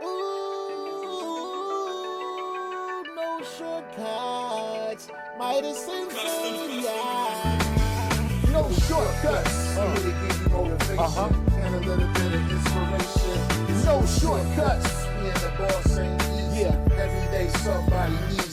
Ooh, no shortcuts. Midas and yeah. No shortcuts. Here to give you motivation and a little bit of inspiration. No shortcuts. Me and the boss ain't easy. Every day somebody needs me.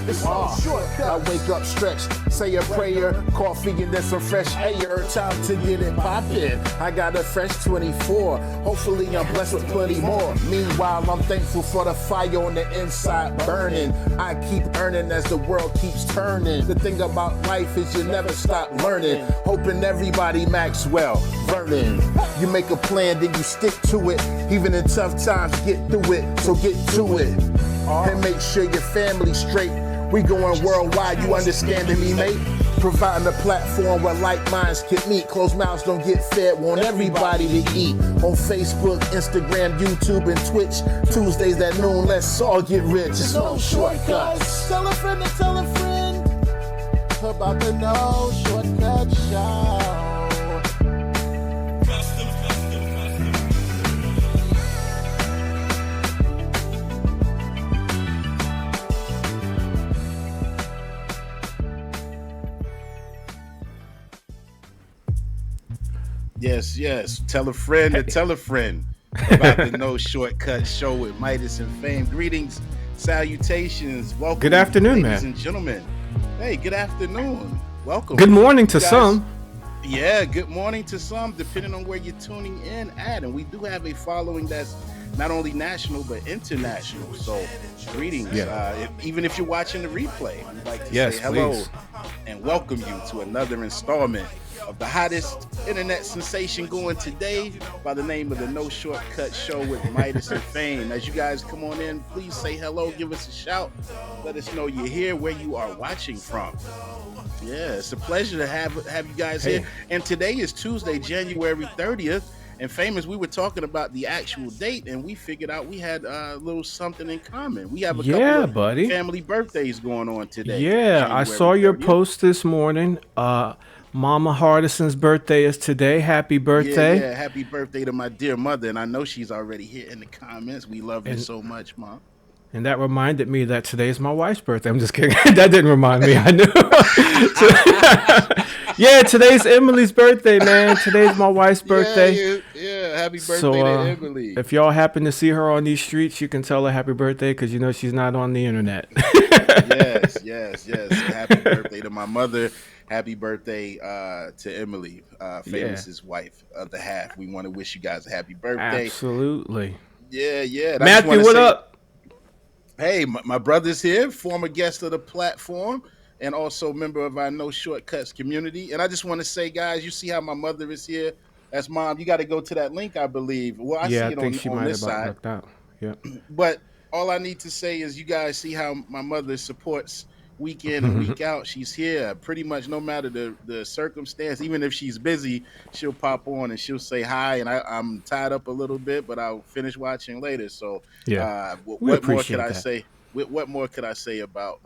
It's no shortcuts. I wake up stretched, say a prayer, coffee and then some fresh air. Time to get it poppin'. I got a fresh 24. Hopefully I'm blessed with plenty more. Meanwhile, I'm thankful for the fire on the inside burning. I keep earning as the world keeps turning. The thing about life is you never stop learning. Hoping everybody Maxwell, Vernon. You make a plan, then you stick to it. Even in tough times, get through it. So get to it. And make sure your family's straight. We going worldwide, you understanding me, mate? Providing a platform where like minds can meet. Closed mouths don't get fed, want everybody to eat. On Facebook, Instagram, YouTube, and Twitch. Tuesdays at noon, let's all get rich. It's no shortcuts. Tell a friend to tell a friend about the No Shortcut Show. Yes. Tell a friend to tell a friend about the No Shortcut Show with Midas and Fame. Greetings, salutations, welcome. Good afternoon, ladies man. and gentlemen. Hey, good afternoon. Welcome. Good morning to some. Yeah, good morning to some, depending on where you're tuning in at. And we do have a following that's not only national, but international. So, greetings. Even if you're watching the replay, we'd like to say hello please. And welcome you to another installment of the hottest internet sensation going today by the name of the No Shortcut Show with Midas and Fame. As you guys come on in, please say hello, give us a shout, let us know you're here, where you are watching from. Yeah, it's a pleasure to have you guys here. And today is Tuesday, January 30th. And Famous, we were talking about the actual date, and we figured out we had a little something in common. We have a couple of family birthdays going on today. Yeah, I saw your post this morning. Mama Hardison's birthday is today. Happy birthday. Yeah, happy birthday to my dear mother. And I know she's already here in the comments. We love you so much, Mom. And that reminded me that today's my wife's birthday. I'm just kidding. That didn't remind me. I knew. Yeah, today's Emily's birthday, man. Today's my wife's birthday. Yeah, happy birthday to Emily. If y'all happen to see her on these streets, you can tell her happy birthday because you know she's not on the internet. Yes. Happy birthday to my mother. Happy birthday to Emily, Famous's wife of the half. We want to wish you guys a happy birthday. Absolutely. Yeah. Matthew, what up? Hey, my brother's here, former guest of the platform, and also member of our No Shortcuts community. And I just want to say, guys, you see how my mother is here? That's Mom. You got to go to that link, I believe. Well, I see it on this side. Yeah. But all I need to say is you guys see how my mother supports week in and week out. She's here pretty much no matter the circumstance. Even if she's busy, she'll pop on and she'll say hi. And I'm tied up a little bit, but I'll finish watching later. So what more could I say? What more could I say about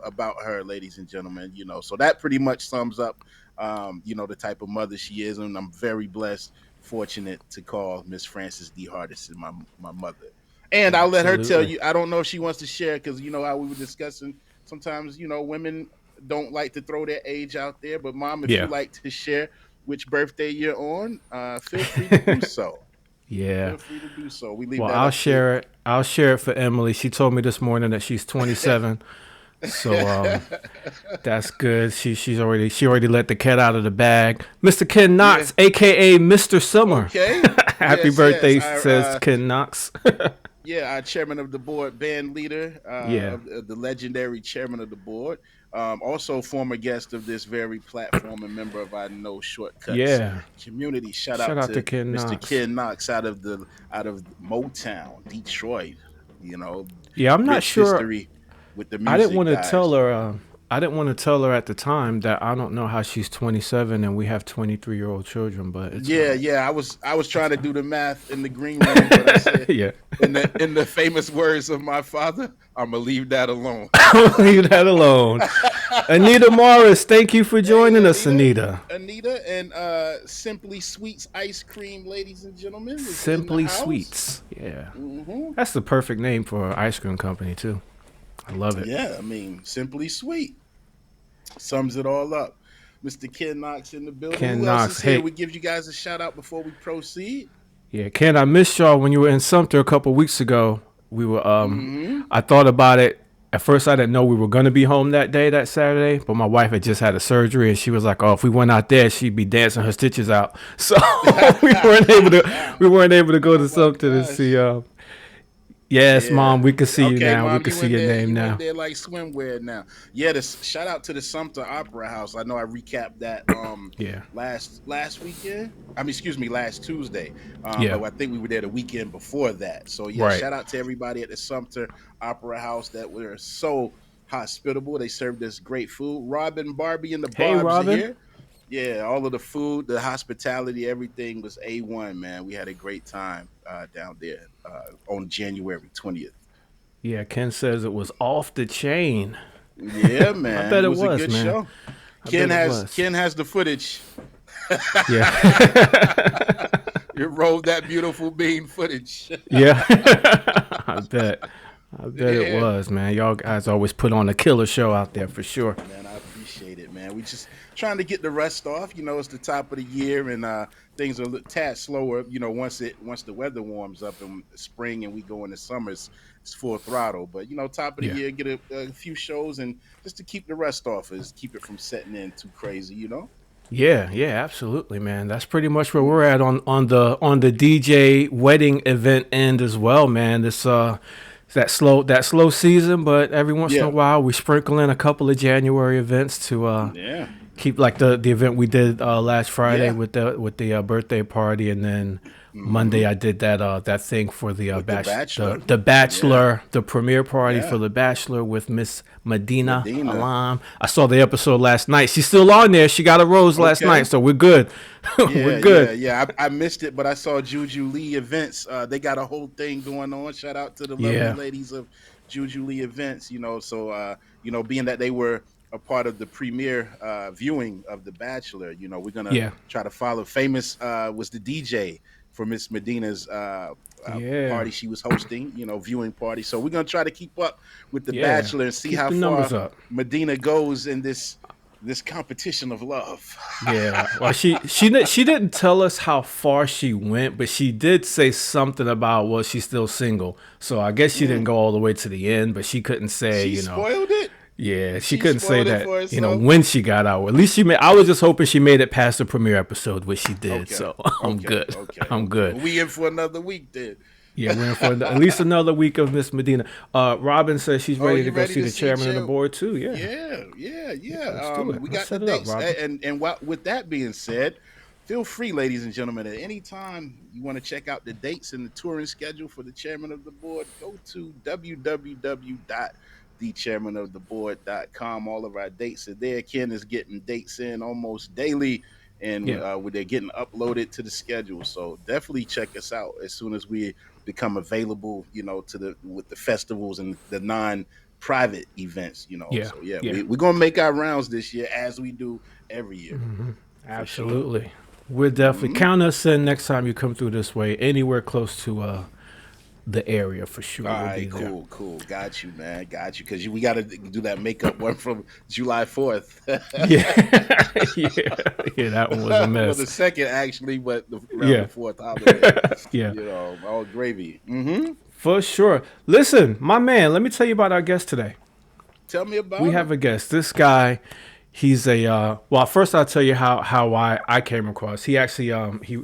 her, ladies and gentlemen? You know, so that pretty much sums up, the type of mother she is. And I'm very blessed, fortunate to call Miss Frances D. Hardison my mother. And I'll let her tell you. I don't know if she wants to share because you know how we were discussing. Sometimes, women don't like to throw their age out there. But, Mom, if you like to share which birthday you're on, feel free to do so. Yeah. Feel free to do so. I'll share it. I'll share it for Emily. She told me this morning that she's 27. So that's good. She already let the cat out of the bag. Mr. Ken Knox, a.k.a. Mr. Summer. Okay. Happy birthday, says Ken Knox. Yeah, our chairman of the board, band leader, the legendary chairman of the board. Also former guest of this very platform and member of our No Shortcuts community. Shout out to Ken Mr. Knox. Ken Knox out of Motown, Detroit. Yeah, I'm not sure. With the music I didn't want to guys. tell her. I didn't want to tell her at the time that I don't know how she's 27 and we have 23-year-old children, but it's all Yeah, right. yeah. I was trying to do the math in the green room, but I said Yeah. in the famous words of my father, I'm gonna leave that alone. Leave that alone. Anita Morris, thank you for Hey, joining us, Anita. Anita, and Simply Sweets ice cream, ladies and gentlemen, is in the Simply house. Sweets. Yeah. Hmm. That's the perfect name for an ice cream company, too. I love it. Yeah, I mean, Simply Sweet sums it all up. Mr. Ken Knox in the building. Ken Who else is Knox. here? Hey, We give you guys a shout out before we proceed. yeah, Ken, I missed y'all when you were in Sumter a couple weeks ago. We were, Hmm. I thought about it. At first, I didn't know we were going to be home that day, that Saturday, but my wife had just had a surgery and she was like, oh, if we went out there, she'd be dancing her stitches out. So we weren't able to go to Oh my Sumter to see, gosh. yes, Yeah. Mom, we can see you Okay, now. We mom, can see your name you in now. there like swimwear now. Yeah, this shout out to the Sumter Opera House. I know I recapped that Yeah. last weekend. I mean, excuse me, last Tuesday. Yeah. But I think we were there the weekend before that. So yeah, Right. shout out to everybody at the Sumter Opera House that were so hospitable. They served us great food. Robin, Barbie, and the Hey, Barbs are Robin. here. Yeah, all of the food, the hospitality, everything was A1, man. We had a great time down there on January 20th. Yeah, Ken says it was off the chain. Yeah, I man. bet It it was a was, good man. show. I bet it was. Ken has the footage. Yeah. You rolled that beautiful bean footage. Yeah. I bet. I bet it Yeah. was, man. Y'all guys always put on a killer show out there for sure. Man, I appreciate it, man. We just trying to get the rest off. You know, it's the top of the year and things are a little tad slower. You know, once the weather warms up in spring and we go into summer, it's full throttle. But you know, top of the Yeah. year, get a few shows and just to keep the rest off is keep it from setting in too crazy. You know. Yeah, yeah, absolutely, man. That's pretty much where we're at on the DJ wedding event end as well, man. This that slow season, but every once in a Yeah. while we sprinkle in a couple of January events to Yeah. keep like the event we did last Friday Yeah. with the birthday party, and then Hmm. Monday I did that thing for the With the Bachelor. the Yeah. Bachelor, the premiere party for Yeah. the Bachelor with Miss Medina Medina. Alam. I saw the episode last night. She's still on there. She got a rose last night, Okay. so we're good. We're Yeah, yeah, good. yeah. I missed it, but I saw Juju Lee Events. They got a whole thing going on. Shout out to the lovely Yeah, ladies of Juju Lee Events. You know, so being that they were a part of the premiere viewing of The Bachelor, you know, we're gonna yeah, try to follow. Famous was the DJ for Miss Medina's yeah, party she was hosting. You know, viewing party. So we're gonna try to keep up with The yeah. Bachelor and see Keep how the numbers far up. Medina goes in this competition of love. Yeah. Well, she didn't tell us how far she went, but she did say something about she's still single. So I guess she didn't Mm. go all the way to the end, but she couldn't say, She spoiled it. yeah, she She couldn't say spoiled it that, for herself. when she got out. At least she made. I was just hoping she made it past the premiere episode, which she did. Okay. So I'm Okay. good. Okay. I'm Okay. good. Well, we in for another week then. Yeah, we're in for at least another week of Miss Medina. Robin says she's Oh, ready you to go ready see to the see chairman of the Chair? board too. Yeah, Yeah. Yeah. Yeah. let's do it. We Let's got the set it up, dates, Robin. with that being said, feel free, ladies and gentlemen, at any time you want to check out the dates and the touring schedule for the chairman of the board, go to www.thechairmanoftheboard.com. All of our dates are there. Ken is getting dates in almost daily, and Yeah, they're getting uploaded to the schedule. So definitely check us out as soon as we become available. You know, to the with the festivals and the non-private events. You know, yeah, so yeah, yeah. we're gonna make our rounds this year as we do every year for sure. Absolutely. We'll definitely Hmm. count us in next time you come through this way, anywhere close to the area for sure. All We'll be right, there. cool, cool. Got you, man. Got you. Because we got to do that makeup one from July 4th. Yeah, yeah, yeah. That one was a Well, the mess. second, actually, but around Yeah, the fourth holiday. yeah, You know, all gravy. Hmm. for sure. Listen, my man, let me tell you about our guest today. Tell me We about it. have a guest. This guy, he's a well. First, I'll tell you how I came across. He actually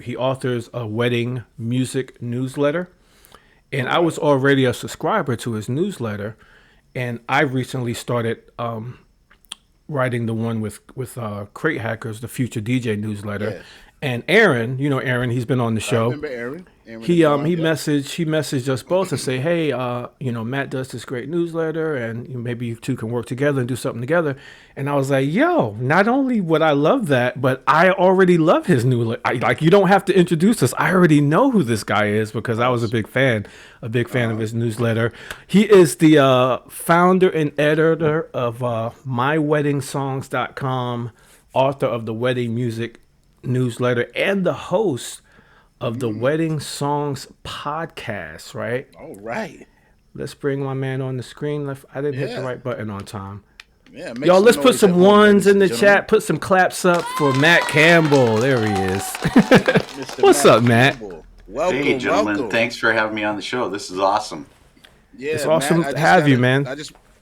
he authors a wedding music newsletter, and All I right. was already a subscriber to his newsletter, and I recently started writing the one with Crate Hackers, the Future DJ newsletter, Yes. And Aaron, you know Aaron, he's been on the I show. remember Aaron and He Dawn. Yep. messaged us both to say, hey, Matt does this great newsletter, and maybe you two can work together and do something together. And I was like, yo, not only would I love that, but I already love his newsletter. Like, you don't have to introduce us. I already know who this guy is because I was Awesome. a big fan of his newsletter. He is the founder and editor of myweddingsongs.com, author of the wedding music newsletter, and the host of the Wedding Songs podcast, right? All right. Let's bring my man on the screen. I didn't hit the Yeah. right button on time. Yeah. Make Y'all, some let's put noise at some home, ones ladies in and the gentlemen. chat. Put some claps up for Matt Campbell. There he is. Mr. What's up, Matt? Campbell. Welcome, Hey, gentlemen. welcome. Thanks for having me on the show. This is awesome. It's Yeah, awesome Matt. to have you, man.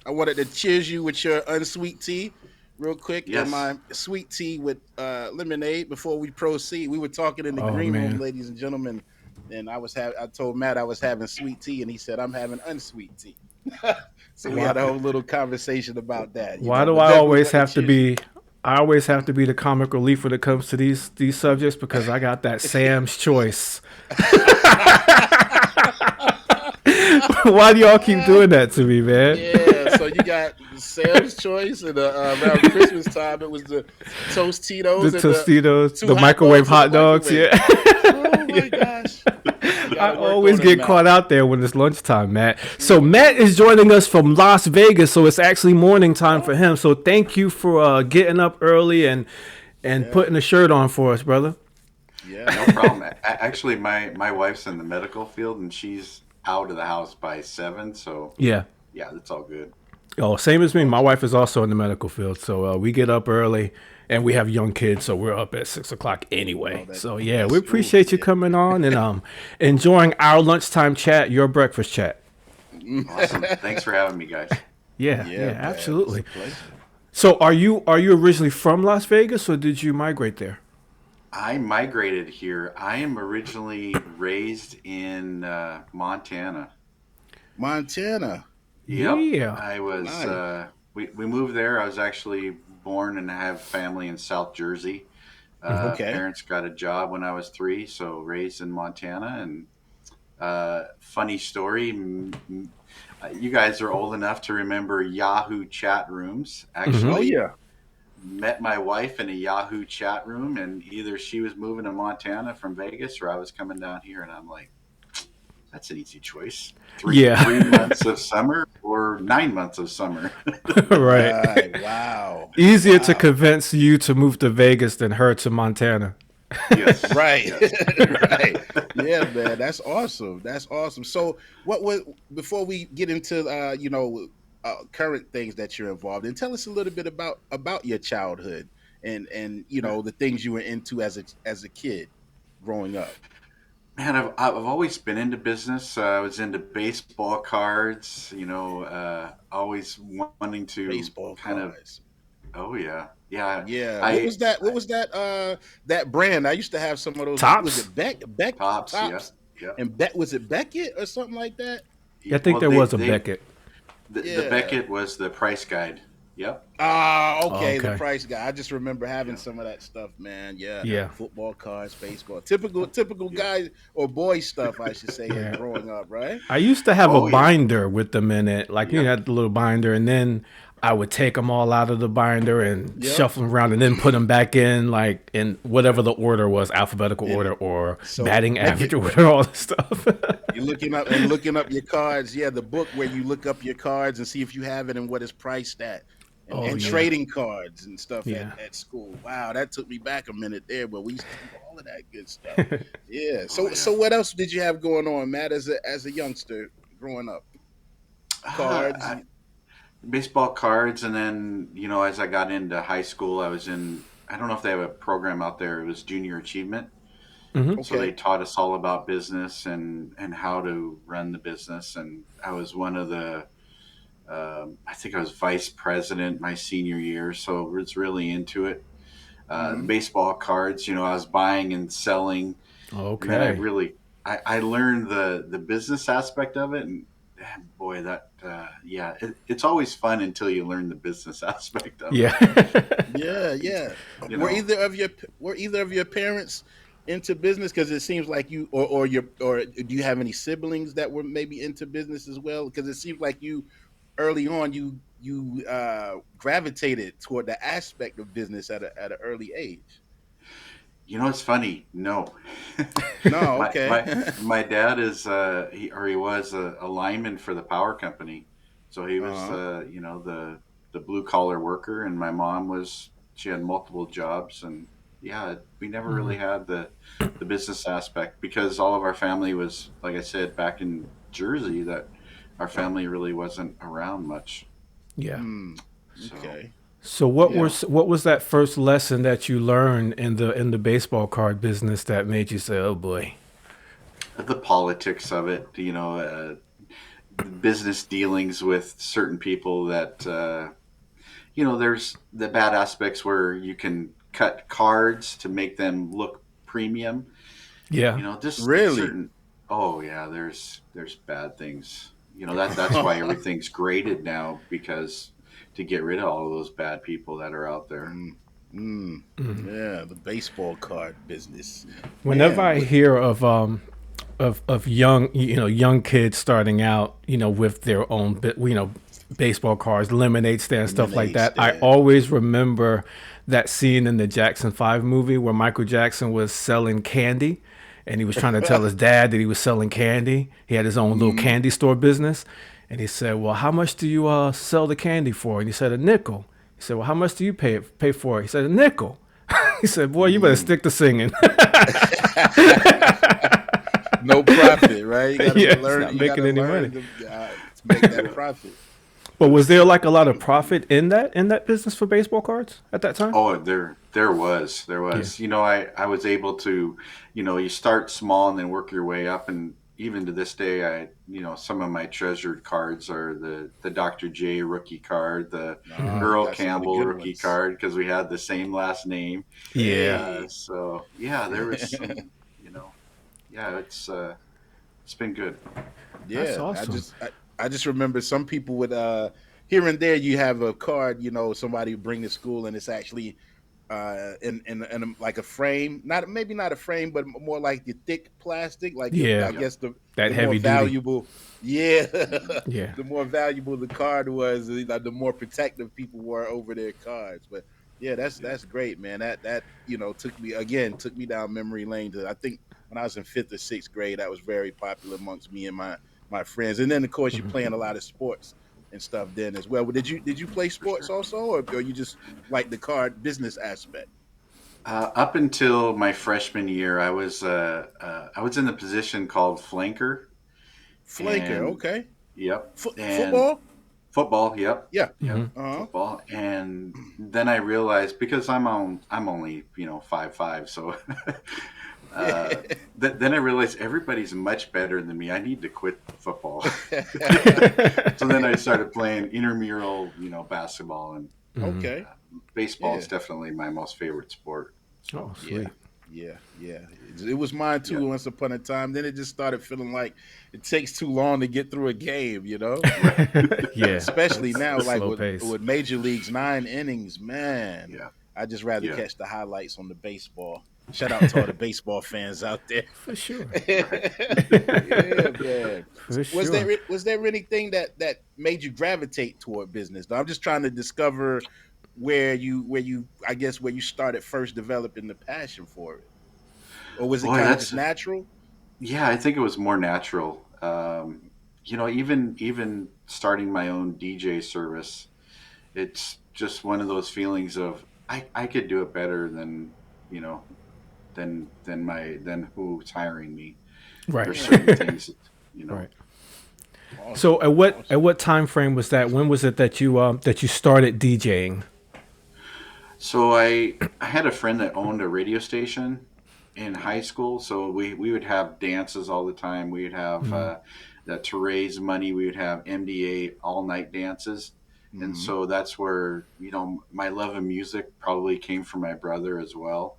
I wanted to cheers you with your unsweet tea, real quick, Yes. and my sweet tea with lemonade. Before we proceed, we were talking in the Oh, green room, man. ladies and gentlemen, and I told Matt I was having sweet tea, and he said I'm having unsweet tea. So we had a whole little conversation about that. Why do but I definitely always wanted have to cheers be? I always have to be the comic relief when it comes to these subjects because I got that Sam's choice. Why do y'all keep doing that to me, man? Yeah, so you got Sam's Choice, and around Christmas time it was the Tostitos, The and Tostitos, two the microwave hot dogs dogs. in the Yeah. microwave. Oh my gosh! You I gotta work always on get it, Matt. caught out there when it's lunchtime, Matt. So Matt is joining us from Las Vegas, so it's actually morning time for him. So thank you for getting up early and putting a shirt on for us, brother. Yeah, No problem. Actually, my wife's in the medical field, and she's out of the house by 7. So, Yeah. yeah, that's all good. Oh, same as me. My wife is also in the medical field, so we get up early, and we have young kids, so we're up at 6 o'clock anyway. So yeah, we appreciate you coming on and enjoying our lunchtime chat, your breakfast chat. Awesome. Thanks for having me, guys. Yeah, man, absolutely. it's a pleasure. So are you originally from Las Vegas, or did you migrate there? I migrated here. I am originally raised in Montana. Montana. Yep. Yeah. I was. Nice. We moved there. I was actually born and have family in South Jersey. Okay. Parents got a job when I was 3, so raised in Montana. And funny story, you guys are old enough to remember Yahoo chat rooms. Actually, Oh yeah. met my wife in a Yahoo chat room, and either she was moving to Montana from Vegas or I was coming down here, and I'm like, that's an easy choice. Yeah. 3 months of summer or 9 months of summer. Right. Right. Wow. Easier to Wow. convince you to move to Vegas than her to Montana. Yes. Right. Right. Yeah, man. That's awesome. That's awesome. So, what was before we get into current things that you're involved in? Tell us a little bit about your childhood and the things you were into as a kid growing up. Man, I've always been into business. I was into baseball cards, always wanting to Baseball kind of, cards. oh, yeah. Yeah. Yeah. What I, was that? What was that? That brand? I used to have some of those. Tops? Was it Beck Tops, yeah. Tops? Yeah. And was it Beckett or something like that? I think there was a Beckett. The Yeah. Beckett was the price guide. Yep. Ah, okay, the Okay. price guy. I just remember having some of that stuff, man. Yeah, Yeah. Football cards, baseball, typical guy or boy stuff, I should say, Yeah. growing up, right? I used to have Oh, a yeah. binder with them in it. Like, you Yep. had the little binder, and then I would take them all out of the binder and Yep. shuffle them around and then put them back in, like, in whatever the order was, alphabetical Yeah. order or So, batting make average it- order, all this stuff. You're looking up your cards. Yeah, the book where you look up your cards and see if you have it and what it's priced at. And, Oh, and yeah. trading cards and stuff Yeah. at school. Wow, that took me back a minute there, but we used to do all of that good stuff. Yeah. So Oh, yeah. so what else did you have going on, Matt, as a youngster growing up? Cards. Baseball cards. And then, as I got into high school, I don't know if they have a program out there. It was Junior Achievement. Mhm. So they Okay. taught us all about business and how to run the business. And I was one of the, I think I was vice president my senior year. So I was really into it. Mhm. Baseball cards, I was buying and selling. And then Okay. I learned the business aspect of it. And boy, that yeah, it's always fun until you learn the business aspect of it. Yeah. Yeah, yeah. You Were know, either of your were either of your parents into business? Because it seems like you, or do you have any siblings that were maybe into business as well? Because it seems like you early on you gravitated toward the aspect of business at an early age. it's funny. No, No, my okay. my my dad is he was a lineman for the power company, so he was Uh-huh. the blue collar worker, and my mom was she had multiple jobs, and yeah, we never really Mhm. had the business aspect because all of our family was, like I said, back in Jersey, that our family really wasn't around much. Yeah. Hmm. So Okay. So yeah, what was that first lesson that you learned in the baseball card business that made you say, "Oh boy"? the politics of it, the business dealings with certain people that there's the bad aspects where you can cut cards to make them look premium, Yeah. just Really? certain. Oh yeah, there's bad things, that's why everything's graded now, because to get rid of all of those bad people that are out there. Mm, mm. Yeah, the baseball card business, Whenever man. I hear of young young kids starting out with their own baseball cards, lemonade stand, stuff like Lemonade that, I stand. always remember that scene in the Jackson 5 movie where Michael Jackson was selling candy, and he was trying to tell his dad that he was selling candy. He had his own little Mm. candy store business, and he said, "Well, how much do you sell the candy for?" And he said, "A nickel." He said, "Well, how much do you pay for it?" He said, "A nickel." He said, "Boy, you better Mm. stick to singing." No profit, right? You gotta Yeah, it's learn. not You making gotta any money. learn to make that Yeah. profit. But was there like a lot of profit in that business for baseball cards at that time? Oh, there was. Yeah. I was able to, you start small and then work your way up, and even to this day, some of my treasured cards are the Dr. J rookie card, the You Earl got some of the Campbell good rookie ones. card, because we had the same last name. Yeah. Hey, So yeah, there was some, yeah, it's been good. That's yeah. awesome. I just remember some people would here and there you have a card. Somebody would bring to school and it's actually in like a frame, not maybe not a frame, but more like the thick plastic, like I Yeah. Yep. guess the That the more heavy duty. valuable, yeah, Hmm. Yeah. the more valuable the card was, the more protective people were over their cards. But yeah, Yep. that's great, man. That took me down memory lane. I think when I was in fifth or sixth grade, that was very popular amongst me and my friends. And then of course you're playing a lot of sports and stuff then as well. But did you play For sports sure. also, or you just like the card business aspect? Up until my freshman year, I was in the position called flanker, Flanker, and okay. yep, and Football? football, yep, Yeah. yep, Uh-huh. football. And then I realized, because I'm only 5'5", so uh, then I realized everybody's much better than me. I need to quit football. So then I started playing intramural, basketball, and Okay. baseball is Yeah. definitely my most favorite sport. Oh, So Yeah. sweet. Yeah, yeah. It was mine yeah, too once upon a time. Then it just started feeling like it takes too long to get through a game. right, Yeah. Especially It's now, a like slow with pace. with major leagues, 9 innings, man. yeah, I just rather yeah, catch the highlights on the baseball. Shout out to all the baseball fans out there. For sure. right. Yeah, man. For Was sure. there anything that made you gravitate toward business? I'm just trying to discover where you I guess where you started first developing the passion for it, or was it Boy, kind of just natural? yeah, I think it was more natural. Even starting my own DJ service, it's just one of those feelings of I could do it better you know than who's hiring me. Right. There's certain Yeah, things that, you know. Right. So awesome, at awesome. what time frame was that? When was it that you started DJing? So I had a friend that owned a radio station in high school, so we would have dances all the time. We would have that to raise money. We would have MDA all night dances, and Hmm. so that's where my love of music probably came from my brother as well.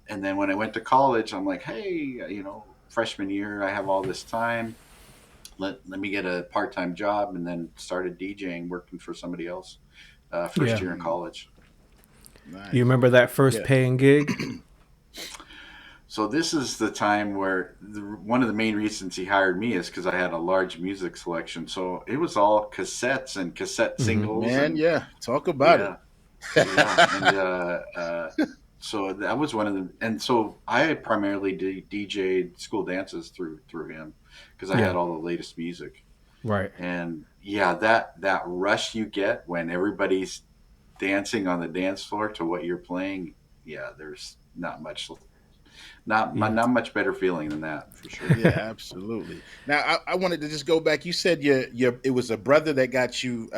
And then when I went to college, I'm like, hey, freshman year, I have all this time. let me get a part time job, and then started DJing, working for somebody else. First Yeah. year in college. You Nice. remember that first Yeah. paying gig? So this is the time where one of the main reasons he hired me is because I had a large music selection. So it was all cassettes and cassette Mm-hmm. singles, Man, and yeah. Talk about it. yeah, yeah, and so that was one of the. And so I primarily DJ'd school dances through him because I Yeah. had all the latest music. Right. And yeah, that rush you get when everybody's dancing on the dance floor to what you're playing. Yeah, there's Yeah. not much better feeling than that for sure. Yeah, absolutely. Now, I wanted to just go back. You said your it was a brother that got you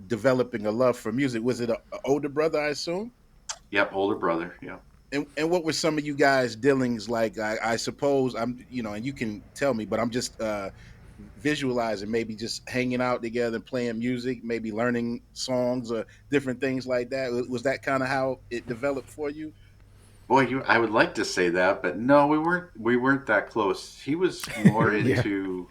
developing a love for music. Was it a older brother, I assume? Yep, older brother. Yeah. And what were some of you guys' dealings like? I suppose I'm, and you can tell me, but I'm just visualizing maybe just hanging out together and playing music, maybe learning songs or different things like that. Was that kind of how it developed for you? Boy, I would like to say that, but no, we weren't that close. He was more Yeah. into,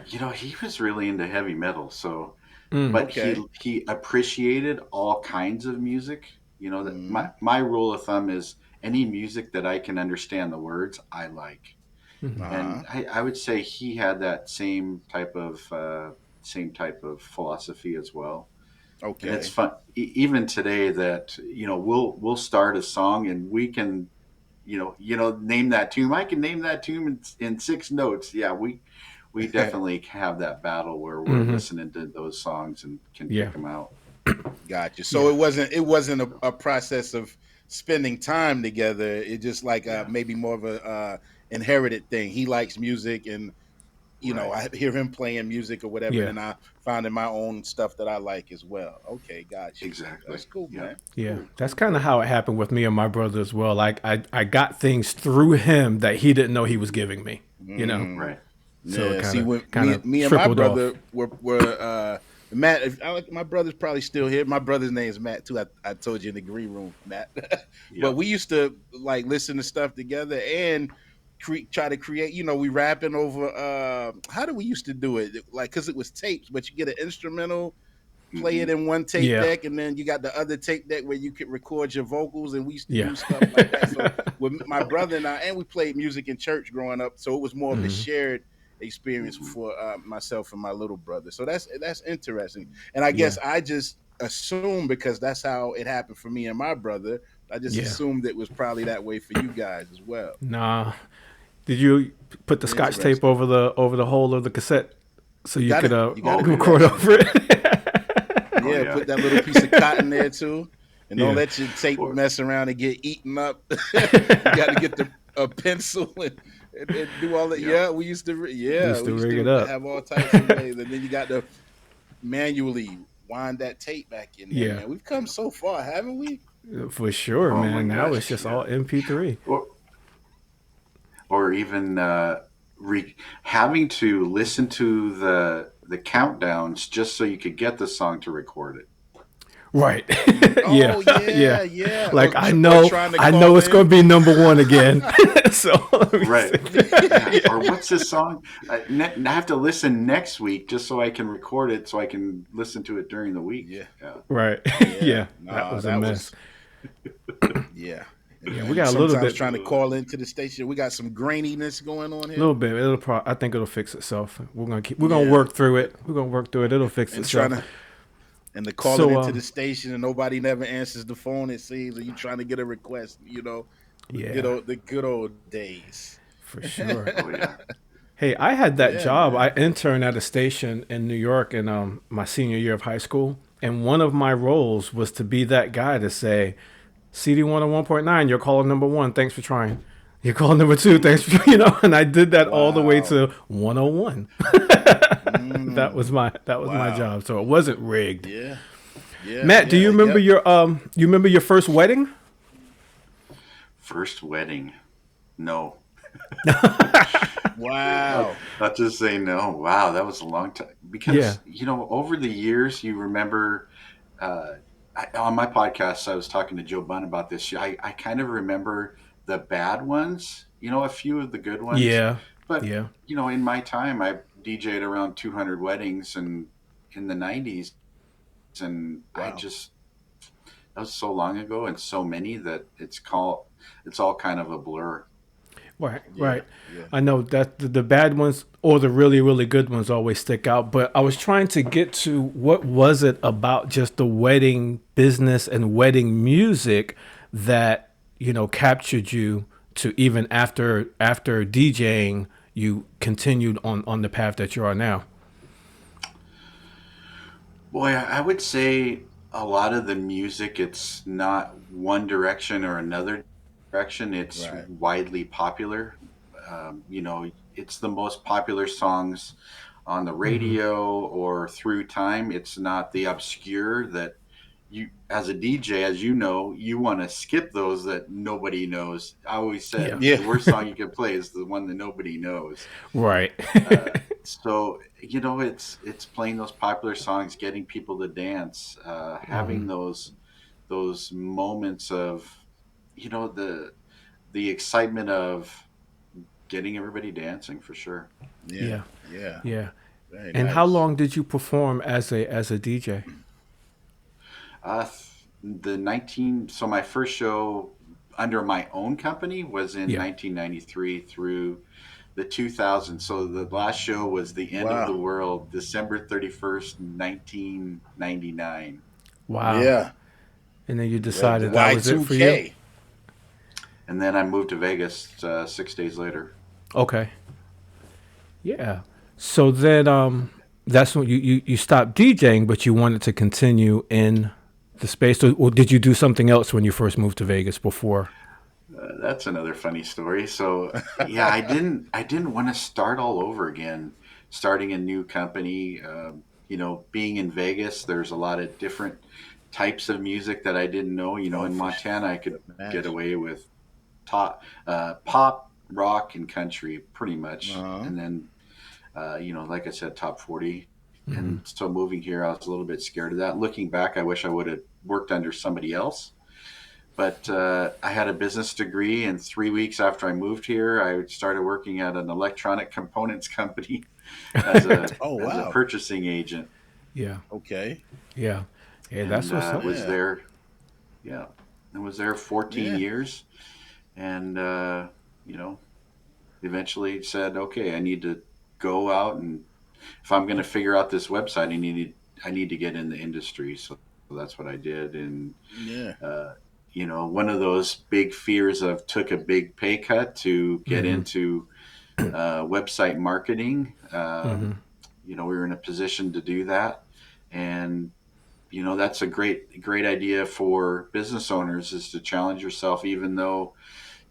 he was really into heavy metal. So, Mm. but Okay. he appreciated all kinds of music. That Hmm. my rule of thumb is any music that I can understand the words, I like. Mm-hmm. And Uh-huh. I would say he had that same type of philosophy as well. And it's Okay. fun even today that we'll start a song and we can name that tune. I can name that tune in 6 notes. Yeah, we definitely have that battle where we're Mm-hmm. listening to those songs and can Yeah. pick them out. Gotcha. So Yeah. it wasn't a process of spending time together. It just like Yeah, maybe more of a inherited thing. He likes music, and right. I hear him playing music or whatever, and Yeah. then I find in my own stuff that I like as well. Okay, got you. Exactly. That's cool, Yeah. man. Yeah. Cool, That's cool, kind of cool. how it happened with me and my brother as well. Like I got things through him that he didn't know he was giving me, you know? Hmm. Right. So it Yeah. kind See, of when kind me of me and my trickled brother off. were Matt. My brother's probably still here. My brother's name is Matt too. I told you in the green room, Matt. But Yep. we used to like listen to stuff together and try to create. We rapping over. How do we used to do it? Like, cause it was tapes, but you get an instrumental, play it Hmm. in one tape Yeah. deck, and then you got the other tape deck where you could record your vocals. And we used to Yeah. do stuff like that. So with my brother and I, and we played music in church growing up, so it was more of a Hmm. shared experience Hmm. for myself and my little brother. So that's interesting. And I Yeah. guess I just assumed because that's how it happened for me and my brother. I just Yeah. assumed it was probably that way for you guys as well. Nah. Did you put the scotch tape Interesting. over the hole of the cassette so You you could gotta you gotta Oh do record that. yes. over it? Oh Yeah, yeah. put that little piece of cotton there too, and don't Yeah. let your tape Or mess around and get eaten up. You got to get the a pencil and do all that. yeah. Yeah, Used we to used rig it to up. have all types of ways, and then you got to manually wind that tape back in there. Yeah. Man, we've come so far, haven't we? For sure, Oh my man. Now it's gosh. just Yeah. all MP3. Or even having to listen to the countdowns just so you could get the song to record it. Right. Yeah. Oh yeah, Yeah. yeah. Like Or trying to I know call it's gonna in. be number one again. So let me Right. see. Yeah. Yeah. Or what's this song? I have to listen next week just so I can record it so I can listen to it during the week. Yeah, Yeah. Right. yeah. Yeah. That Nah, was a that mess. was yeah. Yeah, we And got a little sometimes bit, trying to Uh, call into the station, we got some graininess going on here. little bit. I think it'll fix itself. We're gonna Yeah, work through it. We're gonna work through it. It'll fix and trying itself. to and the calling So into the station and nobody never answers the phone. It seems, or you trying to get a request. yeah, The good old days. for sure. oh yeah. Hey, I had that Yeah, job. I man. interned at a station in New York in my senior year of high school, and one of my roles was to be that guy to say, "CD 101.9, you're calling number one. Thanks for trying. You're calling number two. Thanks for And I did that all the way Wow. to 101. Mm, That was my wow. job. So it wasn't rigged. Yeah. Yeah. Matt, do you Yeah. remember Yep. your first wedding? First wedding. No. Wow. I'll just say no. Wow, that was a long time. Yeah. Because, over the years, you remember, on my podcast, I was talking to Joe Bunn about this. I kind of remember the bad ones, a few of the good ones. Yeah. But, Yeah. in my time, I DJ'd around 200 weddings and in the 90s, and I Wow. just that was so long ago and so many that it's all kind of a blur. Right, Yeah. right. Yeah. I know that the bad ones or the really, really good ones always stick out. But I was trying to get to what was it about just the wedding business and wedding music that, captured you to even after DJing, you continued on the path that you are now. Boy, I would say a lot of the music, it's not one direction or another direction. It's Right. widely popular. It's the most popular songs on the Hmm. radio or through time. It's not the obscure that you, as a DJ, as you know, you want to skip those that nobody knows. I always Yeah. said Yeah. the worst song you can play is the one that nobody knows. Right. So it's playing those popular songs, getting people to dance, Hmm. having those moments of the excitement of getting everybody dancing for sure. Yeah. Yeah. Yeah. Yeah. Very And how nice. long did you perform as a DJ? The 19 so my first show under my own company was in Yeah. 1993 through the 2000s. So the last show was the end of Wow. the world, December 31st, 1999. Wow. Yeah. And then you The decided that was it for you? Y2K. And then I moved to Vegas 6 days later. Okay. Yeah. So then that's when you stopped DJing, but you wanted to continue in the space. Or did you do something else when you first moved to Vegas before? That's another funny story. So yeah, I didn't want to start all over again, starting a new company. Being in Vegas, there's a lot of different types of music that I didn't know. Oh, In for sure. Montana, I could Could get imagine. away with pop, rock, and country pretty much, Uh-huh. and then like I said, top 40. Hmm. And so moving here, I was a little bit scared of that. Looking back, I wish I would have worked under somebody else. But I had a business degree, and 3 weeks after I moved here, I started working at an electronic components company as a Oh, as a wow. purchasing agent, Yeah. Okay. Yeah. Yeah. That's and what's up. was Yeah. there. Yeah, I was there 14 Yeah. years, and you know, eventually said, okay, I need to go out, and if I'm going to figure out this website, I need to get in the industry. So that's what I did, and Yeah. uh, one of those big fears of took a big pay cut to get Hmm. into website marketing. Hmm. We were in a position to do that, and that's a great idea for business owners is to challenge yourself, even though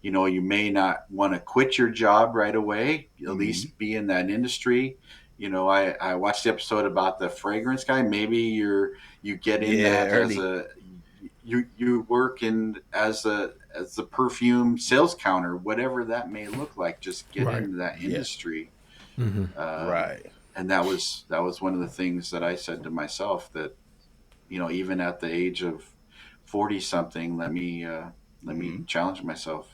you may not want to quit your job right away. At Hmm. least be in that industry. I watched the episode about the fragrance guy. Maybe you get in Yeah. that as Early. a you work in as the perfume sales counter, whatever that may look like. Just get Right. into that Yeah. industry. Hmm. Um, Right. and that was one of the things that I said to myself that even at the age of 40 something, let me Hmm. challenge myself.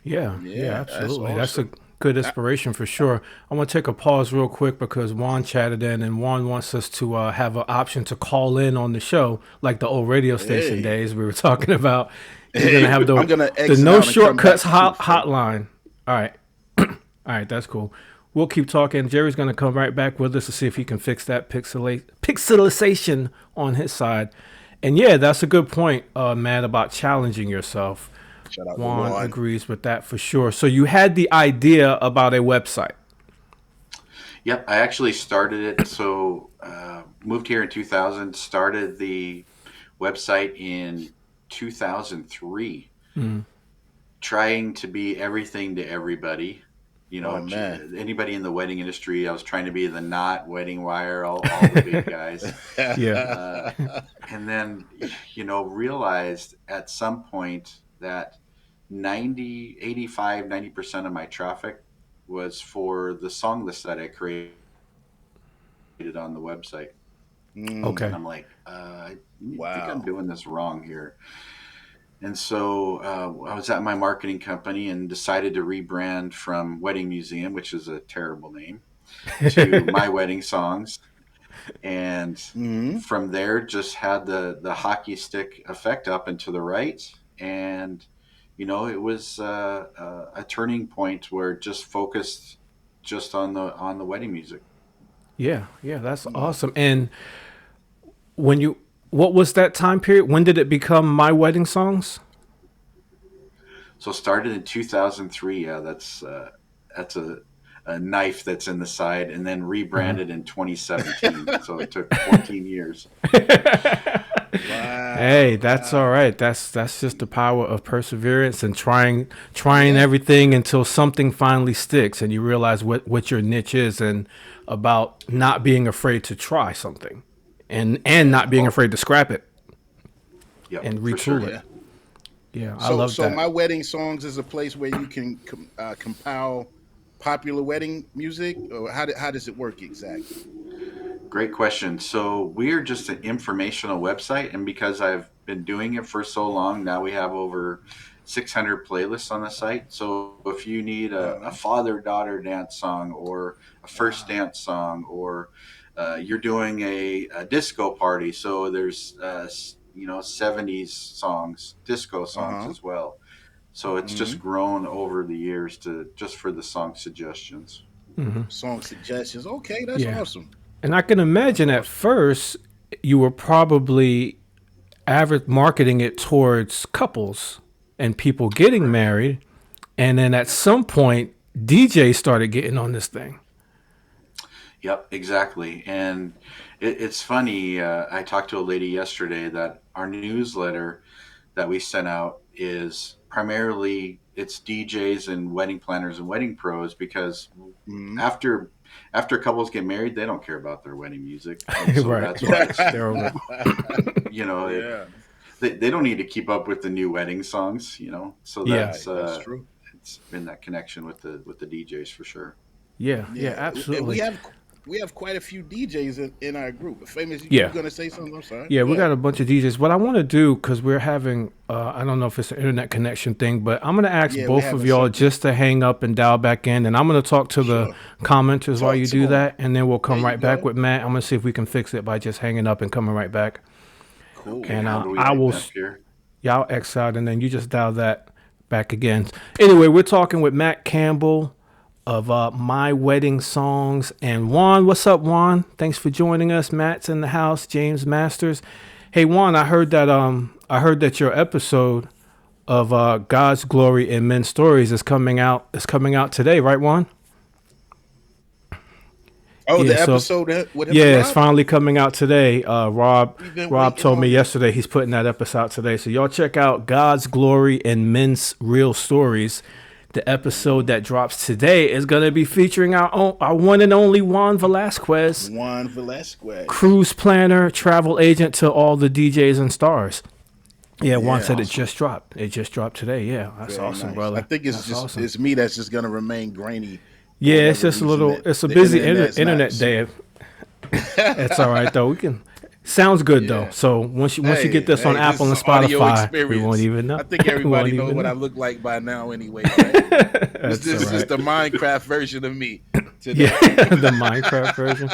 Yeah. Yeah. Yeah. That's Absolutely. That's a awesome. good I, inspiration for sure. I want to take a pause real quick because Juan chatted in, and Juan wants us to have an option to call in on the show, like the old radio station hey. days we were talking about. He's gonna Hey. have the I'm gonna the exit no out and come shortcuts back too, Fred. hotline. All right. All right, that's cool. We'll keep talking. Jerry's going to come right back with us to see if he can fix that pixelization on his side. And yeah, that's a good point, Matt, about challenging yourself. Shout out to Juan Juan. agrees with that for sure. So you had the idea about a website. Yep, I actually started it. So moved here in 2000. Started the website in 2003, Mm. trying to be everything to everybody. Oh man. Anybody in the wedding industry. I was trying to be the Knot, Wedding Wire, all the big guys. Yeah. Uh, and then realized at some point that 90 85 90% of my traffic was for the song list that I created on the website. Mm, Okay. And I'm like, I think I'm wow. doing this wrong here. And so I was at my marketing company and decided to rebrand from Wedding Museum, which is a terrible name, to My Wedding Songs, and Mm-hmm. from there just had the hockey stick effect up and to the right, and it was a turning point where it just focused just on the wedding music. Yeah, yeah, that's awesome. And when you, what was that time period? When did it become My Wedding Songs? So started in 2003. Yeah, that's a knife that's in the side, and then rebranded in 2017. So it took 14 years. Hey, Wow. that's all Wow. right. That's just the power of perseverance and trying Yeah. everything until something finally sticks and you realize what your niche is, and about not being afraid to try something and not Yeah. being Oh, afraid to scrap it yep, and for retool sure. it. Yeah. Yeah, I So, love so that. my wedding songs is a place where you can compile popular wedding music, or how does it work exactly? Great question. So we're just an informational website, and because I've been doing it for so long, now we have over 600 playlists on the site. So if you need a Uh-huh. father-daughter dance song, or a first Wow. dance song, or you're doing a disco party, so there's 70s songs, disco Uh songs huh. as well. So it's Mm-hmm. just grown over the years to just for the song suggestions. Song suggestions. Okay, that's Yeah. awesome. And I can That's imagine at awesome. first you were probably average marketing it towards couples and people getting Correct. married, and then at some point DJs started getting on this thing. Yep, exactly. And it's funny. I talked to a lady yesterday that our newsletter that we sent out is primarily it's DJs and wedding planners and wedding pros, because Mm-hmm. after after couples get married, they don't care about their wedding music, and so Right. that's why Yeah. it's They're over it. it, Yeah. they don't need to keep up with the new wedding songs, so Yeah. Right. That's true. it's been that connection with the DJs for sure. Yeah. Yeah. Yeah, and we Absolutely. have quite a few DJs in our group. Famous, you Yeah. gonna say something? I'm sorry. Yeah, Go we ahead. got a bunch of DJs. What I want to do, because we're having, I don't know if it's an internet connection thing, but I'm going to ask Yeah, we're both of having y'all something. just to hang up and dial back in. And I'm going to talk to the Sure. commenters while Talk you to do them. that. And then we'll There come you right back go. with Matt. I'm going to see if we can fix it by just hanging up and coming right back. Cool. Okay, And how do we I hang will, up here? y'all X out, and then you just dial that back again. Anyway, we're talking with Matt Campbell of My Wedding Songs. And Juan, what's up, Juan? Thanks for joining us. Matt's in the house. James Masters. Hey, Juan, I heard that your episode of God's Glory in Men's Stories is coming out. Is coming out today, right, Juan? Oh, Yeah. the So episode with him and yeah, it's Rob. finally coming out today. Rob We've been Rob waiting told me on this. yesterday he's putting that episode out today. So y'all check out God's Glory and Men's Real Stories. The episode that drops today is going to be featuring our one and only Juan Velasquez, Juan Velasquez. cruise planner, travel agent to all the DJs and stars. Yeah, Juan Yeah, said it Awesome. just dropped. It just dropped today. Yeah, that's very awesome, nice. I brother. think That's awesome. it's me that's just gonna remain grainy for Yeah, it's whatever just a reason little. that It's a the busy internet's not. internet day. It's all right though. We can. Sounds good though. Yeah. So once you get Hey, this on hey, this Apple is and an audio Spotify, we won't experience. even know. I think We won't everybody knows even what I know. look like by now, anyways, right? That's This all is just right. the Minecraft version of me Yeah, today. the Minecraft version.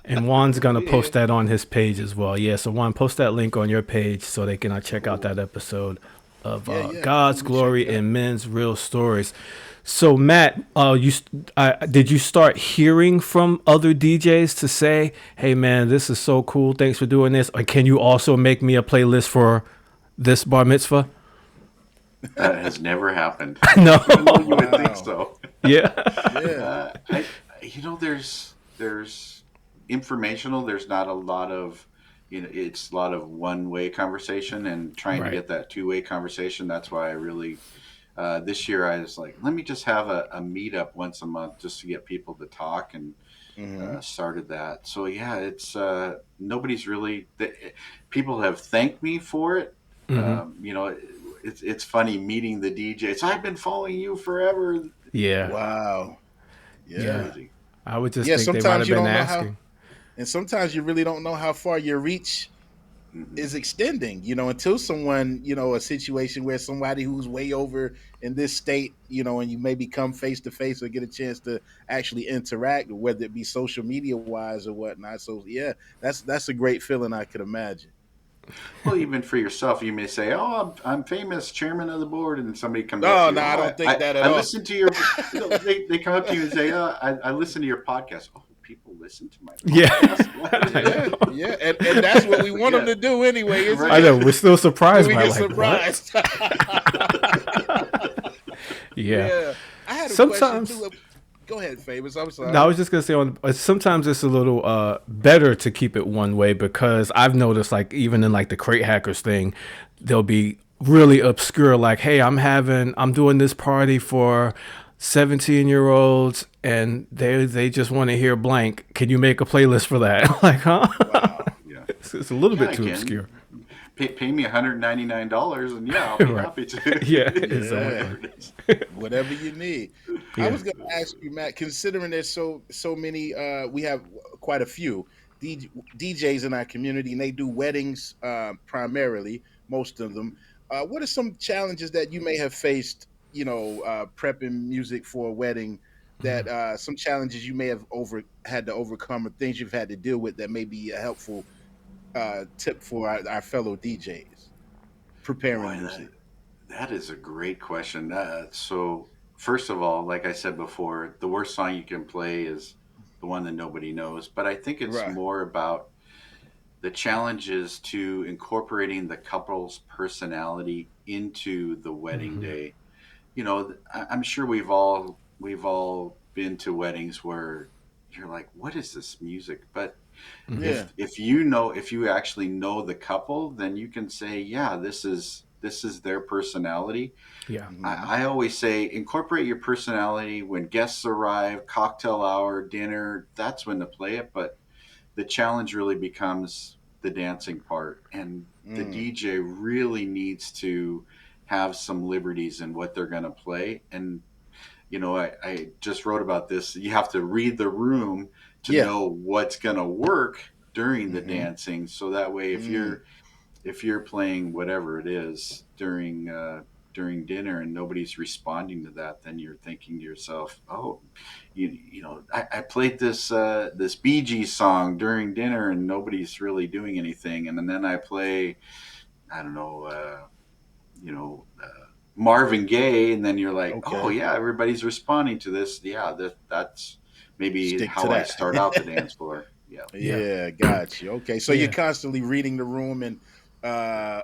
And Juan's gonna Yeah, post that on his page as well. Yeah, so Juan, post that link on your page so they can check out cool. that episode of Yeah, yeah, God's definitely check Glory it out. and Men's Real Stories. So Matt, did you start hearing from other DJs to say, "Hey man, this is so cool. Thanks for doing this." Or can you also make me a playlist for this bar mitzvah? That has never happened, No. even though you would think Wow. so. Yeah. Yeah. I, there's informational. There's not a lot of, it's a lot of one way conversation, and trying to Right. get that two-way conversation. That's why I really, this year I was like, let me just have a meetup once a month just to get people to talk, and Hmm. started that. So yeah, it's nobody's really. People have thanked me for it. Hmm. It's funny meeting the DJs. I've been following you forever. Yeah. Wow. It's Yeah. Yeah. crazy. I would just Yeah. think they might Sometimes have you been don't know how, asking. and sometimes you really don't know how far your reach Hmm. is extending, until someone, a situation where somebody who's way over in this state, and you maybe come face to face or get a chance to actually interact, whether it be social media wise or whatnot. So yeah, that's a great feeling, I could imagine. Well, even for yourself, you may say, "Oh, I'm famous, chairman of the board," and somebody comes up Oh to no, you, I "Oh, don't think that I at all. listened to your," they come up to you and say, "Oh, I listen to your podcast." Oh, people listen to my Yeah. podcast. I What? Yeah, know. yeah, and that's what we want them Yeah, to do anyway, isn't I right. know. it? We're still Then surprised we by get like what? surprised. Yeah. Yeah, I had a question Sometimes too. Go ahead, Famous. I'm No, I sorry. was just gonna say sometimes it's a little better to keep it one way because I've noticed like even in like the crate hackers thing, they'll be really obscure like, hey, I'm doing this party for 17-year-olds and they just want to hear blank. Can you make a playlist for that? Like, huh? Wow. Yeah, It's a little yeah, bit I too can. obscure. Pay me $199, and yeah, I'll be Right. happy Yeah, to. Yeah, exactly. Whatever it is. whatever you need. I Yeah. was going to ask you, Matt. Considering there's so many, we have quite a few DJs in our community, and they do weddings primarily. Most of them. What are some challenges that you may have faced? Prepping music for a wedding. That some challenges you may have had to overcome, or things you've had to deal with that may be a helpful tip for our fellow DJs preparing Boy, music. that is a great question. So, first of all, like I said before, the worst song you can play is the one that nobody knows. But I think it's Right. more about the challenges to incorporating the couple's personality into the wedding day. I'm sure we've all been to weddings where you're like, what is this music? But Hmm. Yeah. if you actually know the couple, then you can say, yeah, this is their personality. Yeah. Hmm. I always say incorporate your personality when guests arrive, cocktail hour, dinner. That's when to play it. But the challenge really becomes the dancing part, and the Mm. DJ really needs to have some liberties in what they're going to play. And I just wrote about this. You have to read the room to Yeah. know what's going to work during the Hmm. dancing. So that way, if Mm. you're playing whatever it is during dinner and nobody's responding to that, then you're thinking to yourself, oh, I played this Bee Gees song during dinner and nobody's really doing anything, and then I play, I don't know, you know. Marvin Gaye, and then you're like, oh Okay. yeah, everybody's responding to this. Yeah, that's maybe Stick to how I that. start out the dance floor. Yeah. Yeah. Yeah, got you. Okay. So you're Yeah. constantly reading the room and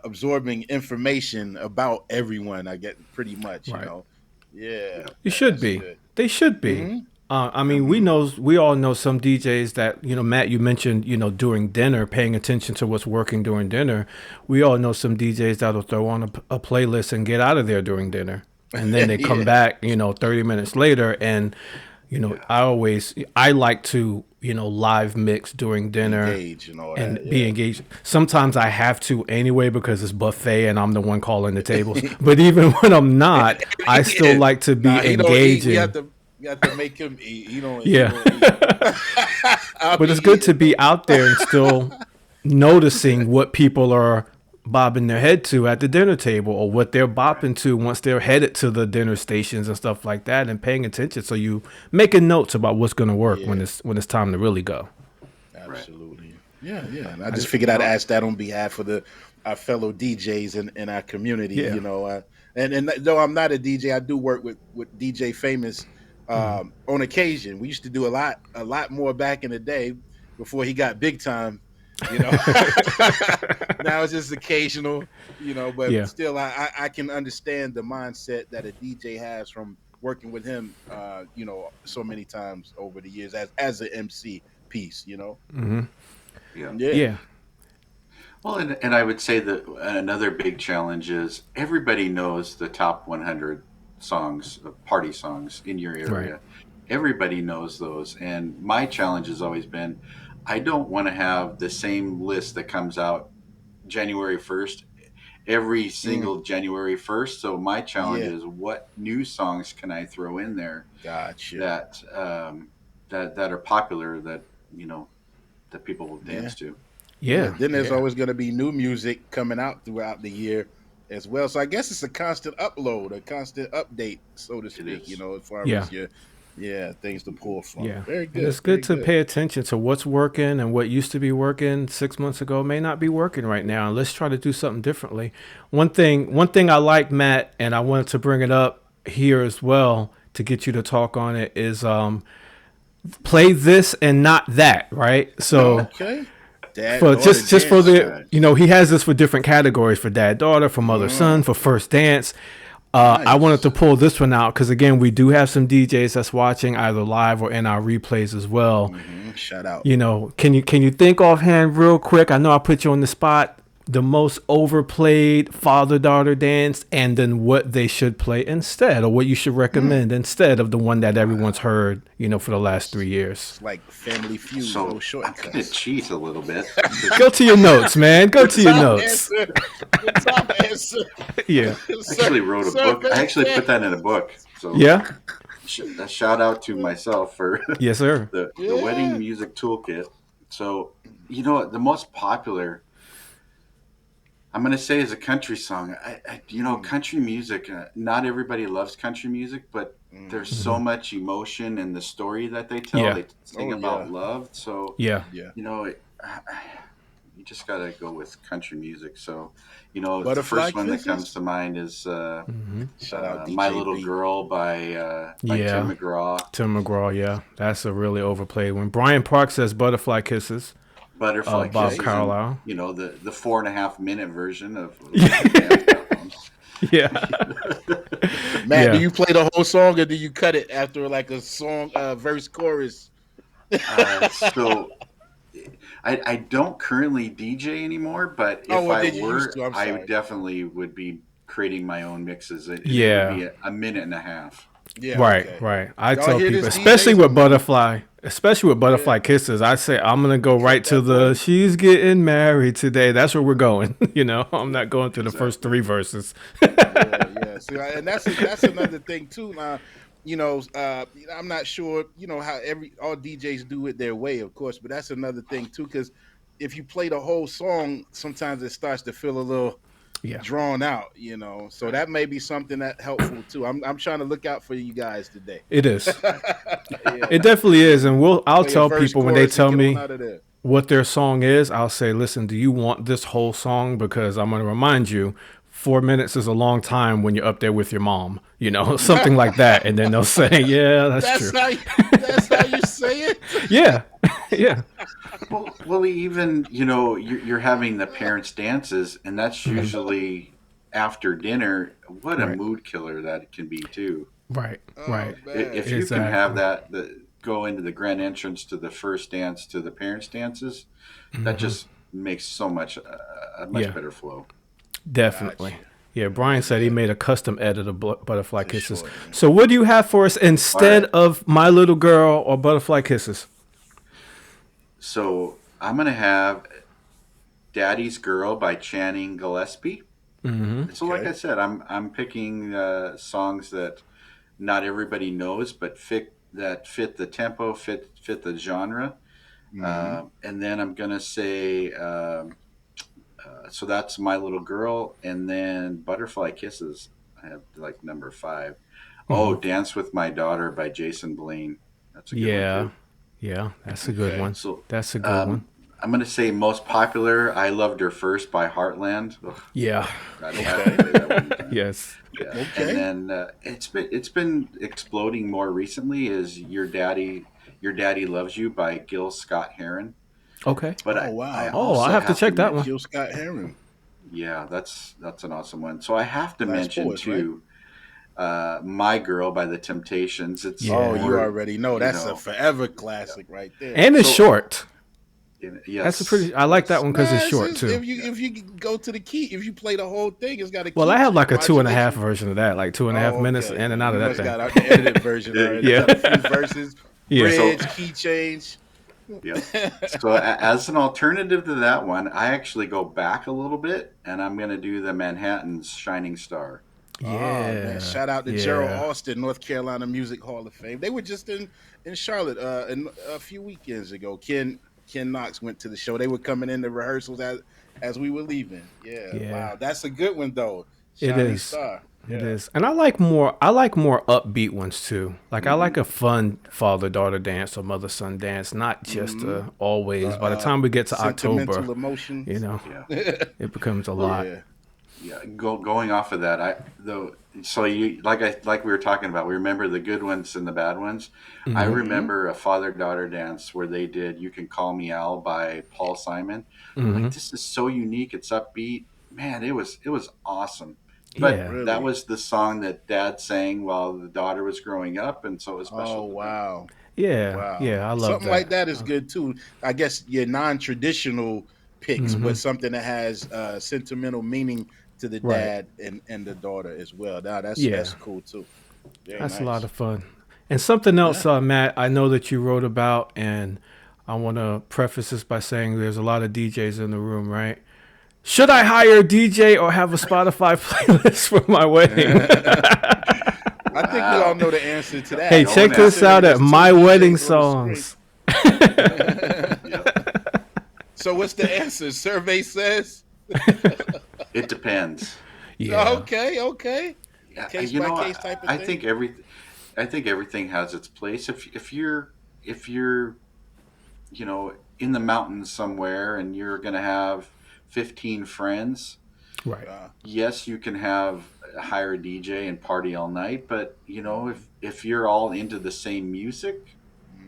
absorbing information about everyone, I get pretty much. Right. Yeah, Yeah. You should that's be. good. They should be. Hmm. I Yeah. mean, we all know some DJs that, Matt, you mentioned, during dinner, paying attention to what's working during dinner. We all know some DJs that'll throw on a playlist and get out of there during dinner. And then they come Yeah. back, 30 minutes later. And, Yeah. I like to, live mix during dinner Engage and all that. and be Yeah. engaged. Sometimes I have to anyway because it's buffet and I'm the one calling the tables. But even when I'm not, I still Yeah. like to Nah, be he don't eat. engaging. We have to make him eat. He Yeah. don't eat. I'll But be it's good to eating be though. out there and still noticing what people are bobbing their head to at the dinner table or what they're Right. bopping to once they're headed to the dinner stations and stuff like that and paying attention so you making notes about what's going to work when Yeah. it's time to really go. Right. Absolutely. Yeah, yeah. And I I just just, figured I'd Well. ask that on behalf of our fellow DJs in our community. yeah. And though I'm not a DJ, I do work with DJ Famous on occasion. We used to do a lot more back in the day before he got big time. You know, now it's just occasional. But Yeah. still, I can understand the mindset that a DJ has from working with him. So many times over the years as an MC piece. Yeah. Yeah. Yeah. Well, and I would say that another big challenge is everybody knows the top 100 songs, party songs in your Right. area. Everybody knows those. And my challenge has always been I don't want to have the same list that comes out January 1st every Mm, single January 1st. So my challenge yeah. is what new songs can I throw in there Gotcha. that that are popular that you know that people will Yeah. dance to. Yeah. Yeah, Then there's yeah, always going to be new music coming out throughout the year as well. So I guess it's a constant upload, a constant update, so to It speak. is. As far yeah. as your things to pull from. Yeah. Very And good. it's good Very to good. pay attention to what's working, and what used to be working 6 months ago may not be working right now. And let's try to do something differently. One thing I like, Matt, and I wanted to bring it up here as well to get you to talk on it is play this and not that, right? So Okay. Dad, for daughter just for dance. That's the right. he has this for different categories, for dad daughter, for mother son, for first dance. I wanted to Nice. pull this one out because again we do have some DJs that's watching either live or in our replays as well. Shout out. Can you think offhand real quick? I know I put you on the spot. The most overplayed father daughter dance, and then what they should play instead, or what you should recommend instead of the one that everyone's heard, for the last 3 years. It's like Family Feud, So no I'm going to shortcuts. cheat a little bit. Go to your notes, man. Go to your Top notes. answer. Good top answer. Yeah. I actually wrote a book. I actually put that in a book. So Yeah. a shout out to myself for Yes, sir. the wedding music toolkit. So, the most popular, I'm going to say, is a country song. Country music, not everybody loves country music, but there's so much emotion in the story that they tell. Yeah. They sing Oh, about yeah. love. So, Yeah. Yeah. you just got to go with country music. So, the Butterfly first one that Kisses? comes to mind is Shout out DJ My Little B. Girl by Yeah. Tim McGraw. Tim McGraw. Yeah, that's a really overplayed one. Brian Park says "Butterfly Kisses." Butterfly Bob Kisses, Carlyle. and the 4.5 minute version of Yeah. Matt, Yeah. do you play the whole song or do you cut it after like a song, verse, chorus? So I don't currently DJ anymore, but if well, I did you used were, to? I'm I sorry. definitely would be creating my own mixes. It Yeah. would be a minute and a half. Yeah, Right, okay. right. I Y'all tell hear people, this, especially DJs? with Butterfly Kisses, I say I'm gonna go right to the "She's getting married today." That's where we're going. I'm not going through the first 3 verses. Yeah. See, and that's another thing too. Now, I'm not sure, how all DJs do it their way, of course, but that's another thing too. Because if you play the whole song, sometimes it starts to feel a little Yeah, drawn out, So that may be something that helpful too. I'm trying to look out for you guys today. it is. Yeah. It definitely is, and I'll Play a tell verse, people when they chorus, and tell get on me out of there. what their song is, I'll say, listen, do you want this whole song? Because I'm going to remind you, 4 minutes is a long time when you're up there with your mom, something like that. And then they'll say, yeah, that's true. That's how you say it. Yeah. Yeah. Well, even you're having the parents' dances, and that's usually after dinner. What a Right. mood killer that can be too. Right. Oh, Right. man. If you can have Exactly. go into the grand entrance to the first dance to the parents' dances, that just makes so much a much Yeah. better flow. Definitely. Gotcha. Yeah. Brian said he made a custom edit of Butterfly Kisses. sure, man. So what do you have for us instead All right. of My Little Girl or Butterfly Kisses? So I'm gonna have "Daddy's Girl" by Channing Gillespie. So, like Okay. I said, I'm picking songs that not everybody knows, but fit the tempo, fit the genre. And then I'm gonna say, so that's "My Little Girl," and then "Butterfly Kisses." I have like number 5. Oh, "Dance with My Daughter" by Jason Blaine. That's a good one Yeah. too. Yeah. That's a good Okay. one. So That's a good one. I'm gonna say most popular. "I Loved Her First" by Heartland. Ugh, Yeah. I have to play that one time. Yes. Yeah. Okay. And then it's been exploding more recently. Is Your Daddy Loves You" by Gil Scott Heron. Okay. But Oh, wow. I Oh, also I have to check that mention, one. Jill Scott Heron. yeah, that's an awesome one. So I have to Last mention Poets, right? too, "My Girl" by the Temptations. It's Yeah. Oh, you more, already know. you That's know, a forever classic right there. And it's So- short. yes, That's a pretty. I like that one because it's short too. If you go to the key, if you play the whole thing, it's got a key. Well, I have like a change. 2.5 version of that, like 2.5 minutes in and out of You that must thing. got the edited version. Already. Yeah. Got a few verses, Yeah. bridge, So- key change. Yeah. So as an alternative to that one, I actually go back a little bit, and I'm going to do the Manhattan's "Shining Star." Oh, Yeah. man. Shout out to Yeah. Gerald Austin, North Carolina Music Hall of Fame. They were just in Charlotte a few weekends ago. Ken, Ken Knox went to the show. They were coming into rehearsals as we were leaving. Yeah, Yeah. wow, that's a good one though. It Shiny is. Star. It Yeah. is. And I like more upbeat ones too. Like I like a fun father-daughter dance or mother-son dance, not just always. By the time we get to Sentimental October, emotions. you know, Yeah. it becomes a lot. Yeah. Yeah, going off of that, so you like we were talking about. We remember the good ones and the bad ones. I remember a father-daughter dance where they did "You Can Call Me Al" by Paul Simon. Like, this is so unique. It's upbeat. Man, it was awesome. But Yeah. Really? that was the song that Dad sang while the daughter was growing up, and so it was special. Oh to me. wow. Yeah. Wow. Yeah. I love Something that. like that is good too. I guess your non-traditional picks, but something that has sentimental meaning to the Right. dad and the daughter as well. Now Yeah. that's cool too. Very That's nice. a lot of fun. And something else, Matt, I know that you wrote about, and I want to preface this by saying there's a lot of DJs in the room, right? Should I hire a DJ or have a Spotify playlist for my wedding? I think we all know the answer to that. Hey, No check one this asked. out at There's two My DJs Wedding on the Songs. So what's the answer? Survey says. It depends. Yeah. Okay. Yeah, Case you by know, case type of I thing? think everything has its place. If you're in the mountains somewhere and you're gonna have 15 friends, Right. yes, you can hire a DJ and party all night. But if you're all into the same music,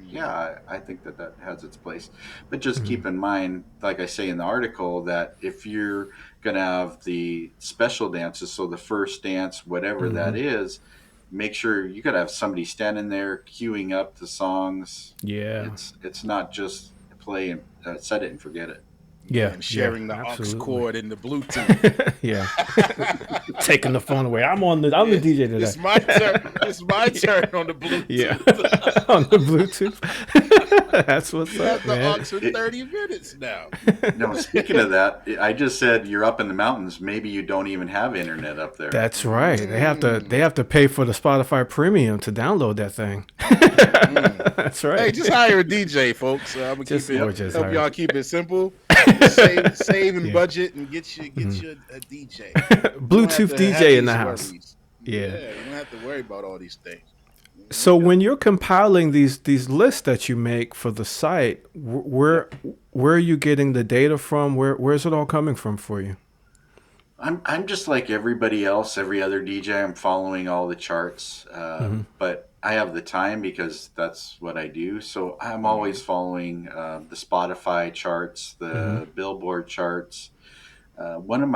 yeah, I think that has its place. But just keep in mind, like I say in the article, that if you're going to have the special dances, so the first dance, whatever that is, make sure you got to have somebody standing there queuing up the songs. Yeah. It's not just play and set it and forget it. Yeah. And sharing yeah, the aux absolutely. cord and the Bluetooth. Yeah. Taking the phone away. I'm the DJ today. It's my turn. It's my turn on the Bluetooth. Yeah. On the Bluetooth. That's what's You up, have the man. aux for 30 minutes now. No, speaking of that, I just said you're up in the mountains. Maybe you don't even have internet up there. That's right. They have to pay for the Spotify Premium to download that thing. That's right. Hey, just hire a DJ, folks. I'm gonna Just- keep or it. just Help hire- y'all keep it simple. Save and budget and get you a DJ. Bluetooth DJ in the house. Yeah, Yeah. you don't have to worry about all these things. So when you're compiling these lists that you make for the site, where are you getting the data from? Where's it all coming from for you? I'm just like everybody else, every other DJ. I'm following all the charts, but I have the time because that's what I do. So I'm always following the Spotify charts, the Billboard charts. One of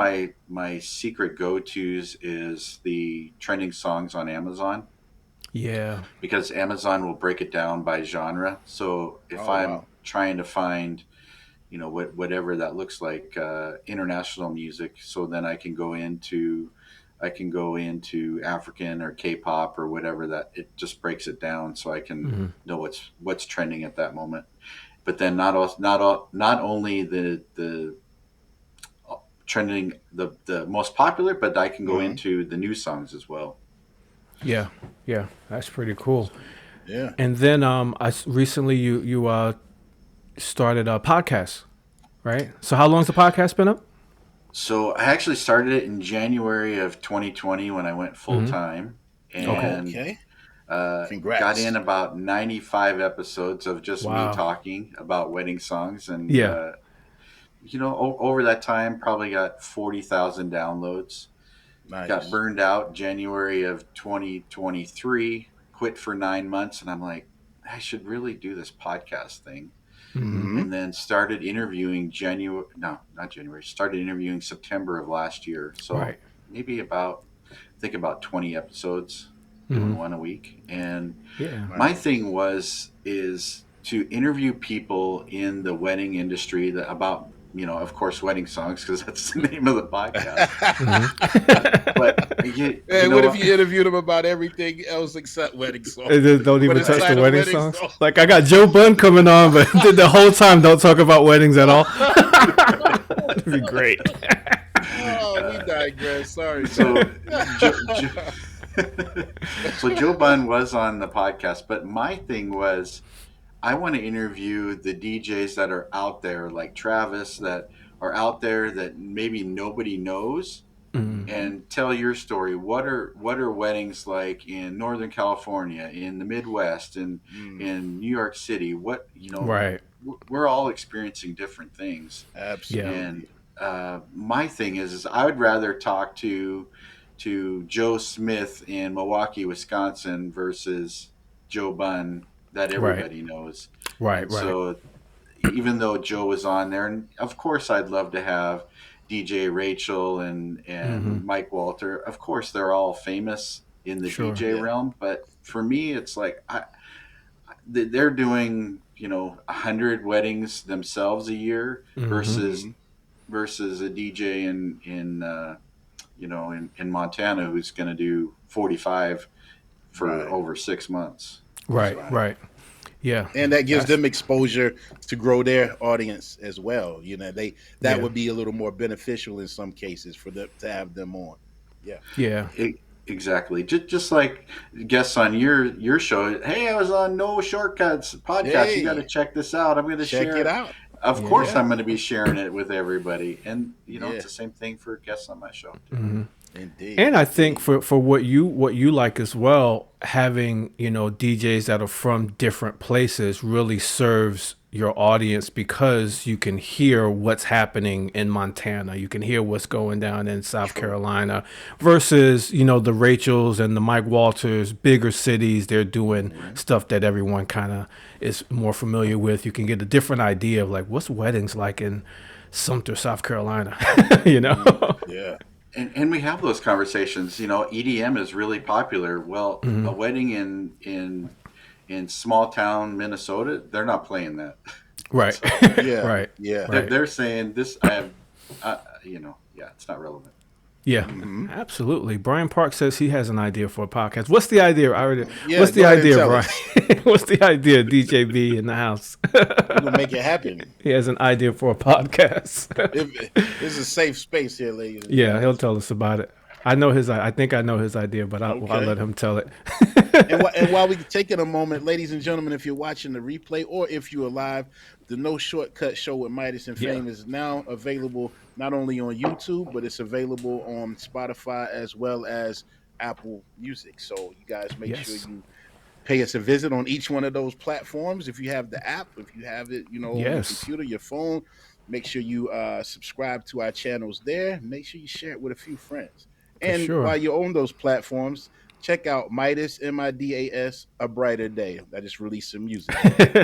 my secret go-tos is the trending songs on Amazon, Yeah. because Amazon will break it down by genre. So if I'm trying to find, whatever that looks like, international music, so then I can go into African or K-pop or whatever, that it just breaks it down so I can know what's trending at that moment. But then not only the trending the most popular, but I can go into the new songs as well. Yeah. Yeah. That's pretty cool. Yeah. And then recently you started a podcast, right? So how long's the podcast been up? So I actually started it in January of 2020 when I went full time, and Okay. got Congrats. in about 95 episodes of just Wow. me talking about wedding songs. And Yeah. over that time, probably got 40,000 downloads. Nice. Got burned out January of 2023, quit for 9 months, and I'm like, I should really do this podcast thing. And then started interviewing started interviewing September of last year. So Right. maybe about 20 episodes, doing one a week. And Yeah. my thing is to interview people in the wedding industry about, of course, wedding songs, because that's the name of the podcast. But Hey, what if you interviewed him about everything else except wedding songs? They just don't even But it's touch like the a wedding wedding songs. song. Like I got Joe Bunn coming on, but the whole time don't talk about weddings at all. That'd be great. Oh, we digress. Sorry. So, so Joe Bunn was on the podcast, but my thing was, I want to interview the DJs that are out there, like Travis, that are out there that maybe nobody knows, Mm-hmm. and tell your story. What are weddings like in Northern California, in the Midwest, Mm, in New York City? Right. We're all experiencing different things, Yeah. and absolutely. my thing is I would rather talk to Joe Smith in Milwaukee, Wisconsin versus Joe Bunn that Right. everybody knows. Right. And Right. so even though Joe was on there, and of course I'd love to have DJ Rachel Mm-hmm. and Mike Walter. Of course they're all famous in the Sure. DJ Yeah. realm, but for me it's like they're doing 100 weddings themselves a year Mm-hmm. versus Mm-hmm. a DJ in Montana who's going to do 45 for Right. over 6 months. Right. So Right. Right. Yeah. And that gives That's them exposure to grow their audience as well. That yeah. would be a little more beneficial in some cases for them to have them on. Yeah. Yeah. it, exactly, just like guests on your show. Hey, I was on No Shortcuts podcast. You got to Hey, check this out. I'm going to check it share. out. Of Yeah. course, Yeah. I'm going to be sharing it with everybody, and it's Yeah. the same thing for guests on my show too. Mm-hmm. Indeed. And I think Indeed. for what you like as well, having DJs that are from different places really serves your audience because you can hear what's happening in Montana, you can hear what's going down in South True. Carolina, versus the Rachels and the Mike Walters, bigger cities. They're doing Hmm. stuff that everyone kind of is more familiar with. You can get a different idea of like what's weddings like in Sumter, South Carolina. you know. Mm, yeah. And we have those conversations. EDM is really popular. Well, Hmm. a wedding in small town Minnesota, they're not playing that. Right. So Yeah. Right. Yeah. Right. they're saying this. I have, yeah, it's not relevant. Yeah, Hmm. absolutely. Brian Park says he has an idea for a podcast. What's the idea? I already. Yeah. What's the Go ahead and idea, tell Brian? us. What's the idea, DJB in the house? We're gonna make it happen. He has an idea for a podcast. It's a safe space here, ladies and Yeah, he'll gentlemen. tell us about it. I know his. I think I know his idea, but I'll Okay. let him tell it. And while we take it a moment, ladies and gentlemen, if you're watching the replay or if you're live, the No Shortcut Show with Midas and Yeah. Fame is now available not only on YouTube, but it's available on Spotify as well as Apple Music. So you guys make sure Yes. you pay us a visit on each one of those platforms. If you have the app, if you have it, on your Yes. computer, your phone, make sure you subscribe to our channels there. Make sure you share it with a few friends. For And while sure. you're on those platforms, check out Midas Midas A Brighter Day. I just released some music.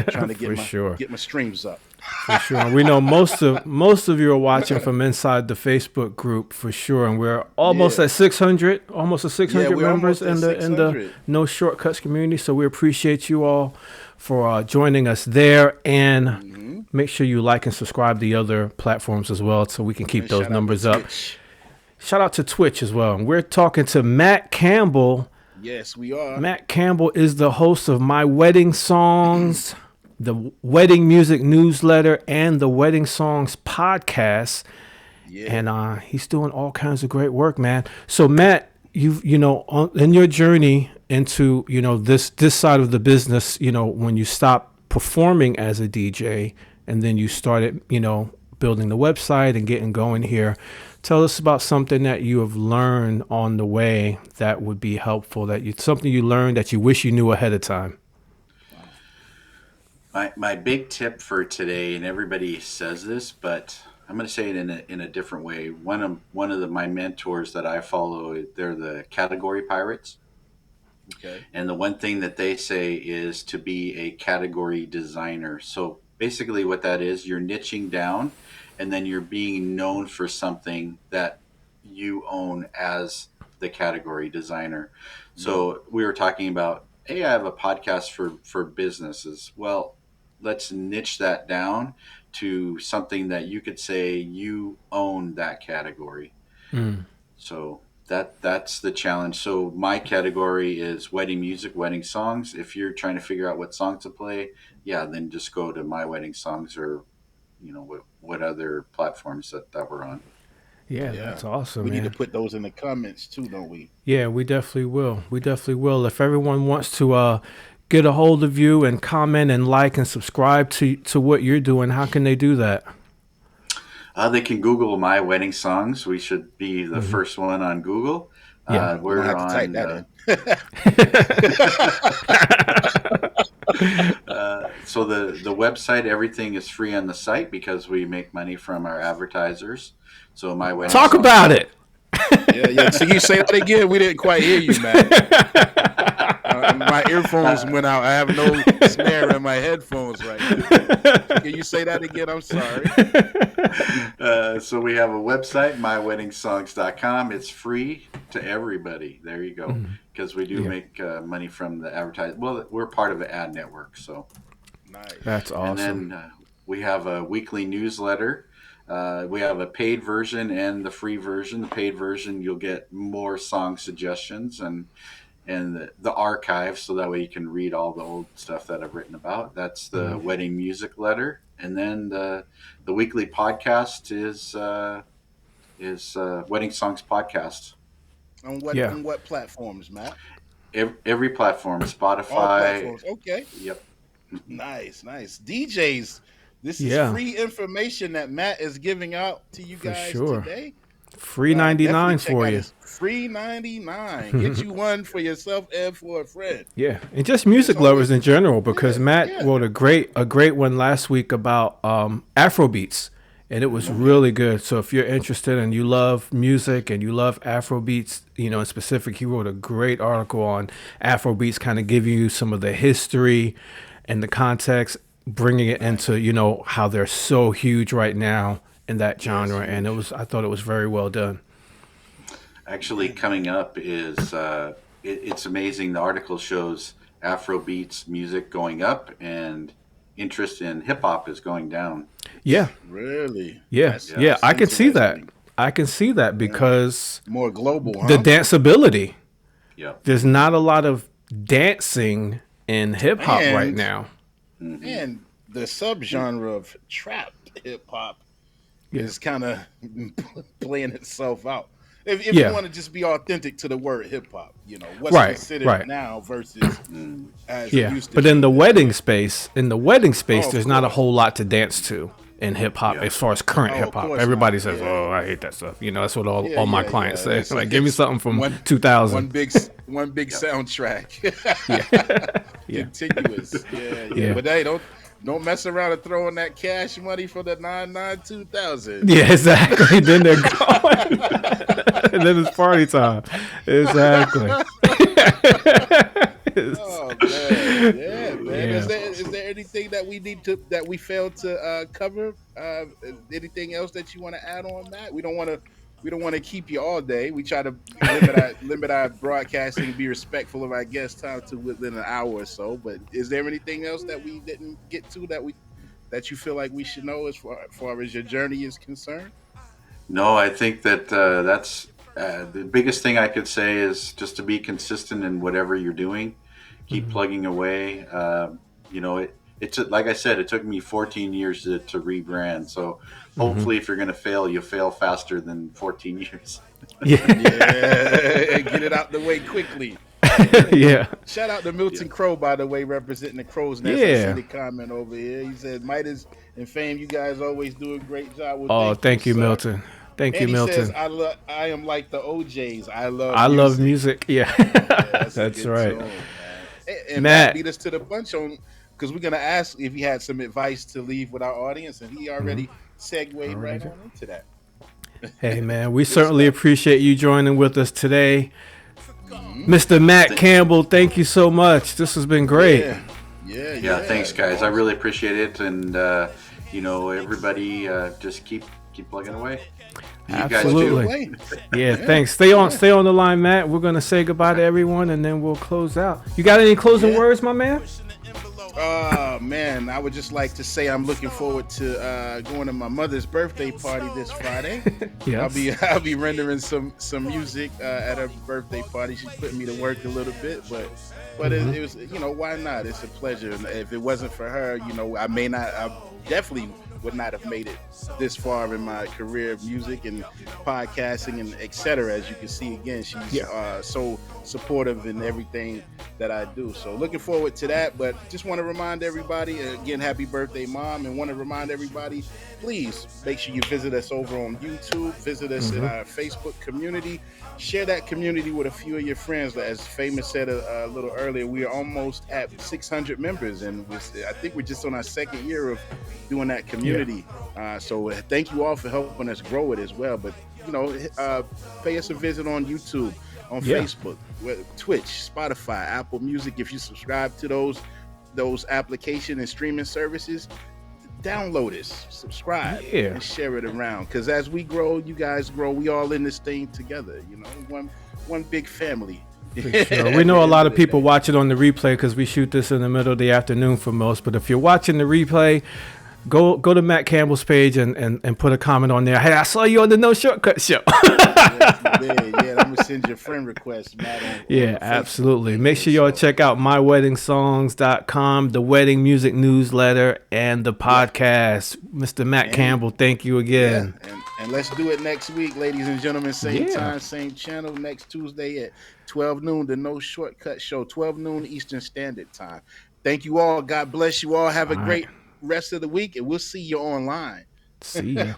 Trying to For sure. get my streams up. For sure. And we know most of you are watching from inside the Facebook group for sure. And we're almost Yeah. at 600, almost at Yeah, 600 we're members almost at in the 600. No Shortcuts community. So we appreciate you all for joining us there. And Hmm. make sure you like and subscribe to the other platforms as well so we can keep And those shout out to numbers up. Twitch. Shout out to Twitch as well. And we're talking to Matt Campbell. Yes, we are. Matt Campbell is the host of My Wedding Songs, the Wedding Music Newsletter, and the Wedding Songs podcast. Yeah. And he's doing all kinds of great work, man. So Matt, in your journey into this side of the business, when you stopped performing as a DJ and then you started building the website and getting going here, tell us about something that you have learned on the way that would be helpful, something you learned that you wish you knew ahead of time. My big tip for today, and everybody says this, but I'm going to say it in a different way. One of my mentors that I follow, they're the Category Pirates, Okay. and the one thing that they say is to be a category designer. So basically, what that is, you're niching down, and then you're being known for something that you own as the category designer. So we were talking about, hey, I have a podcast for businesses. Well, let's niche that down to something that you could say you own that category. Mm. So that's the challenge. So my category is wedding music, wedding songs. If you're trying to figure out what song to play, yeah, then just go to My Wedding Songs, or what other platforms that we're on. Yeah, Yeah. that's awesome, We need to man. put those in the comments too, don't we? Yeah, we definitely will. We definitely will. If everyone wants to get a hold of you and comment and like and subscribe to what you're doing, how can they do that? They can Google My Wedding Songs. We should be the first one on Google. Yeah. We're We're gonna have to type on. that in. So the website, everything is free on the site because we make money from our advertisers. So My Wedding Talk Songs. about it. Yeah. So you say that again? We didn't quite hear you, Matt. My earphones went out. I have no snare in my headphones right now. Can you say that again? I'm sorry. So we have a website, myweddingsongs.com. It's free to everybody. There you go. Because we do make money from the advertising. Well, we're part of the ad network. So Nice. That's awesome. And then we have a weekly newsletter. We have a paid version and the free version. The paid version, you'll get more song suggestions and the archive, so that way you can read all the old stuff that I've written about. That's the wedding music letter. And then the weekly podcast is Wedding Songs Podcast. On what platforms, Matt? Every platform, Spotify. All platforms. Okay. Yep. Nice. DJs, this is free information that Matt is giving out to you guys today. Free 99 for you. Free 99. Get you one for yourself and for a friend. Yeah, and just music lovers in general, because Matt wrote a great one last week about Afrobeats, and it was really good. So if you're interested and you love music and you love Afrobeats, in specific, he wrote a great article on Afrobeats, kind of giving you some of the history and the context, bringing it into how they're so huge right now in that genre, and I thought it was very well done. Actually, coming up is it's amazing. The article shows Afrobeats music going up and interest in hip hop is going down. Yeah, really. Yeah. I can see that. I can see that because more global. The danceability. Yeah, there's not a lot of dancing in hip hop right now, and the subgenre of trap hip hop is kind of playing itself out. If you want to just be authentic to the word hip hop, what's considered now versus as it used to but be. in the wedding space, there's not a whole lot to dance to in hip hop as far as current hip hop. Everybody says, "Oh, I hate that stuff." That's what all my clients say. Like, give me something from 2000. One big soundtrack. Continuous. Yeah. But hey, don't mess around and throw in that cash money for the 99-2000. Yeah, exactly. Then they're going. And then it's party time. Exactly. Oh man, yeah, man. Yeah. Is there anything that we failed to cover? Anything else that you want to add on, Matt? We don't want to keep you all day. We try to limit our broadcasting and be respectful of our guest time to within an hour or so. But is there anything else that we didn't get to that you feel like we should know as far as your journey is concerned? No, I think that that's the biggest thing I could say is just to be consistent in whatever you're doing. Keep plugging away. It's like I said, it took me 14 years to rebrand. So hopefully, if you're going to fail, you'll fail faster than 14 years. Get it out the way quickly. Shout out to Milton Crow, by the way, representing the Crow's Nest. I see the comment over here. He said, Midas and Fame, you guys always do a great job. Well, thank you, Milton. Thank you, Milton. Says, I am like the OJs. I love music. Yeah, that's right. Tone, and Matt beat us to the punch on, because we're going to ask if he had some advice to leave with our audience, and he already segued right on into that. Hey, man, we certainly appreciate you joining with us today. Mr. Matt Campbell, thank you so much. This has been great. Yeah, thanks, guys. I really appreciate it. And, everybody just keep plugging away. Absolutely. Yeah, thanks. Stay on the line, Matt. We're going to say goodbye to everyone, and then we'll close out. You got any closing words, my man? Man, I would just like to say I'm looking forward to going to my mother's birthday party this Friday. Yes. I'll be rendering some music at her birthday party. She's putting me to work a little bit, but it was, why not? It's a pleasure. And if it wasn't for her, I definitely would not have made it this far in my career of music and podcasting and etc. As you can see, again, she's so supportive in everything that I do. So looking forward to that. But just want to remind everybody again, happy birthday, Mom, and want to remind everybody, please make sure you visit us over on YouTube, visit us in our Facebook community, share that community with a few of your friends. As Famous said a little earlier, we are almost at 600 members, and I think we're just on our second year of doing that community. So thank you all for helping us grow it as well. But pay us a visit on YouTube, on Facebook, Twitch, Spotify, Apple Music. If you subscribe to those application and streaming services, download it, subscribe, and share it around. Because as we grow, you guys grow. We all in this thing together. One big family. Sure. We know a lot of people watch it on the replay because we shoot this in the middle of the afternoon for most. But if you're watching the replay, go to Matt Campbell's page and put a comment on there. Hey, I saw you on the No Shortcut Show. Yeah, I'm gonna send you a friend request, Matt. On absolutely. Make sure y'all check out myweddingsongs.com, the wedding music newsletter, and the podcast. Mr. Matt Campbell, thank you again. And let's do it next week, ladies and gentlemen. Same time, same channel. Next Tuesday at 12 noon, the No Shortcut Show, 12 noon Eastern Standard Time. Thank you all. God bless you all. Have a great rest of the week, and we'll see you online. See ya.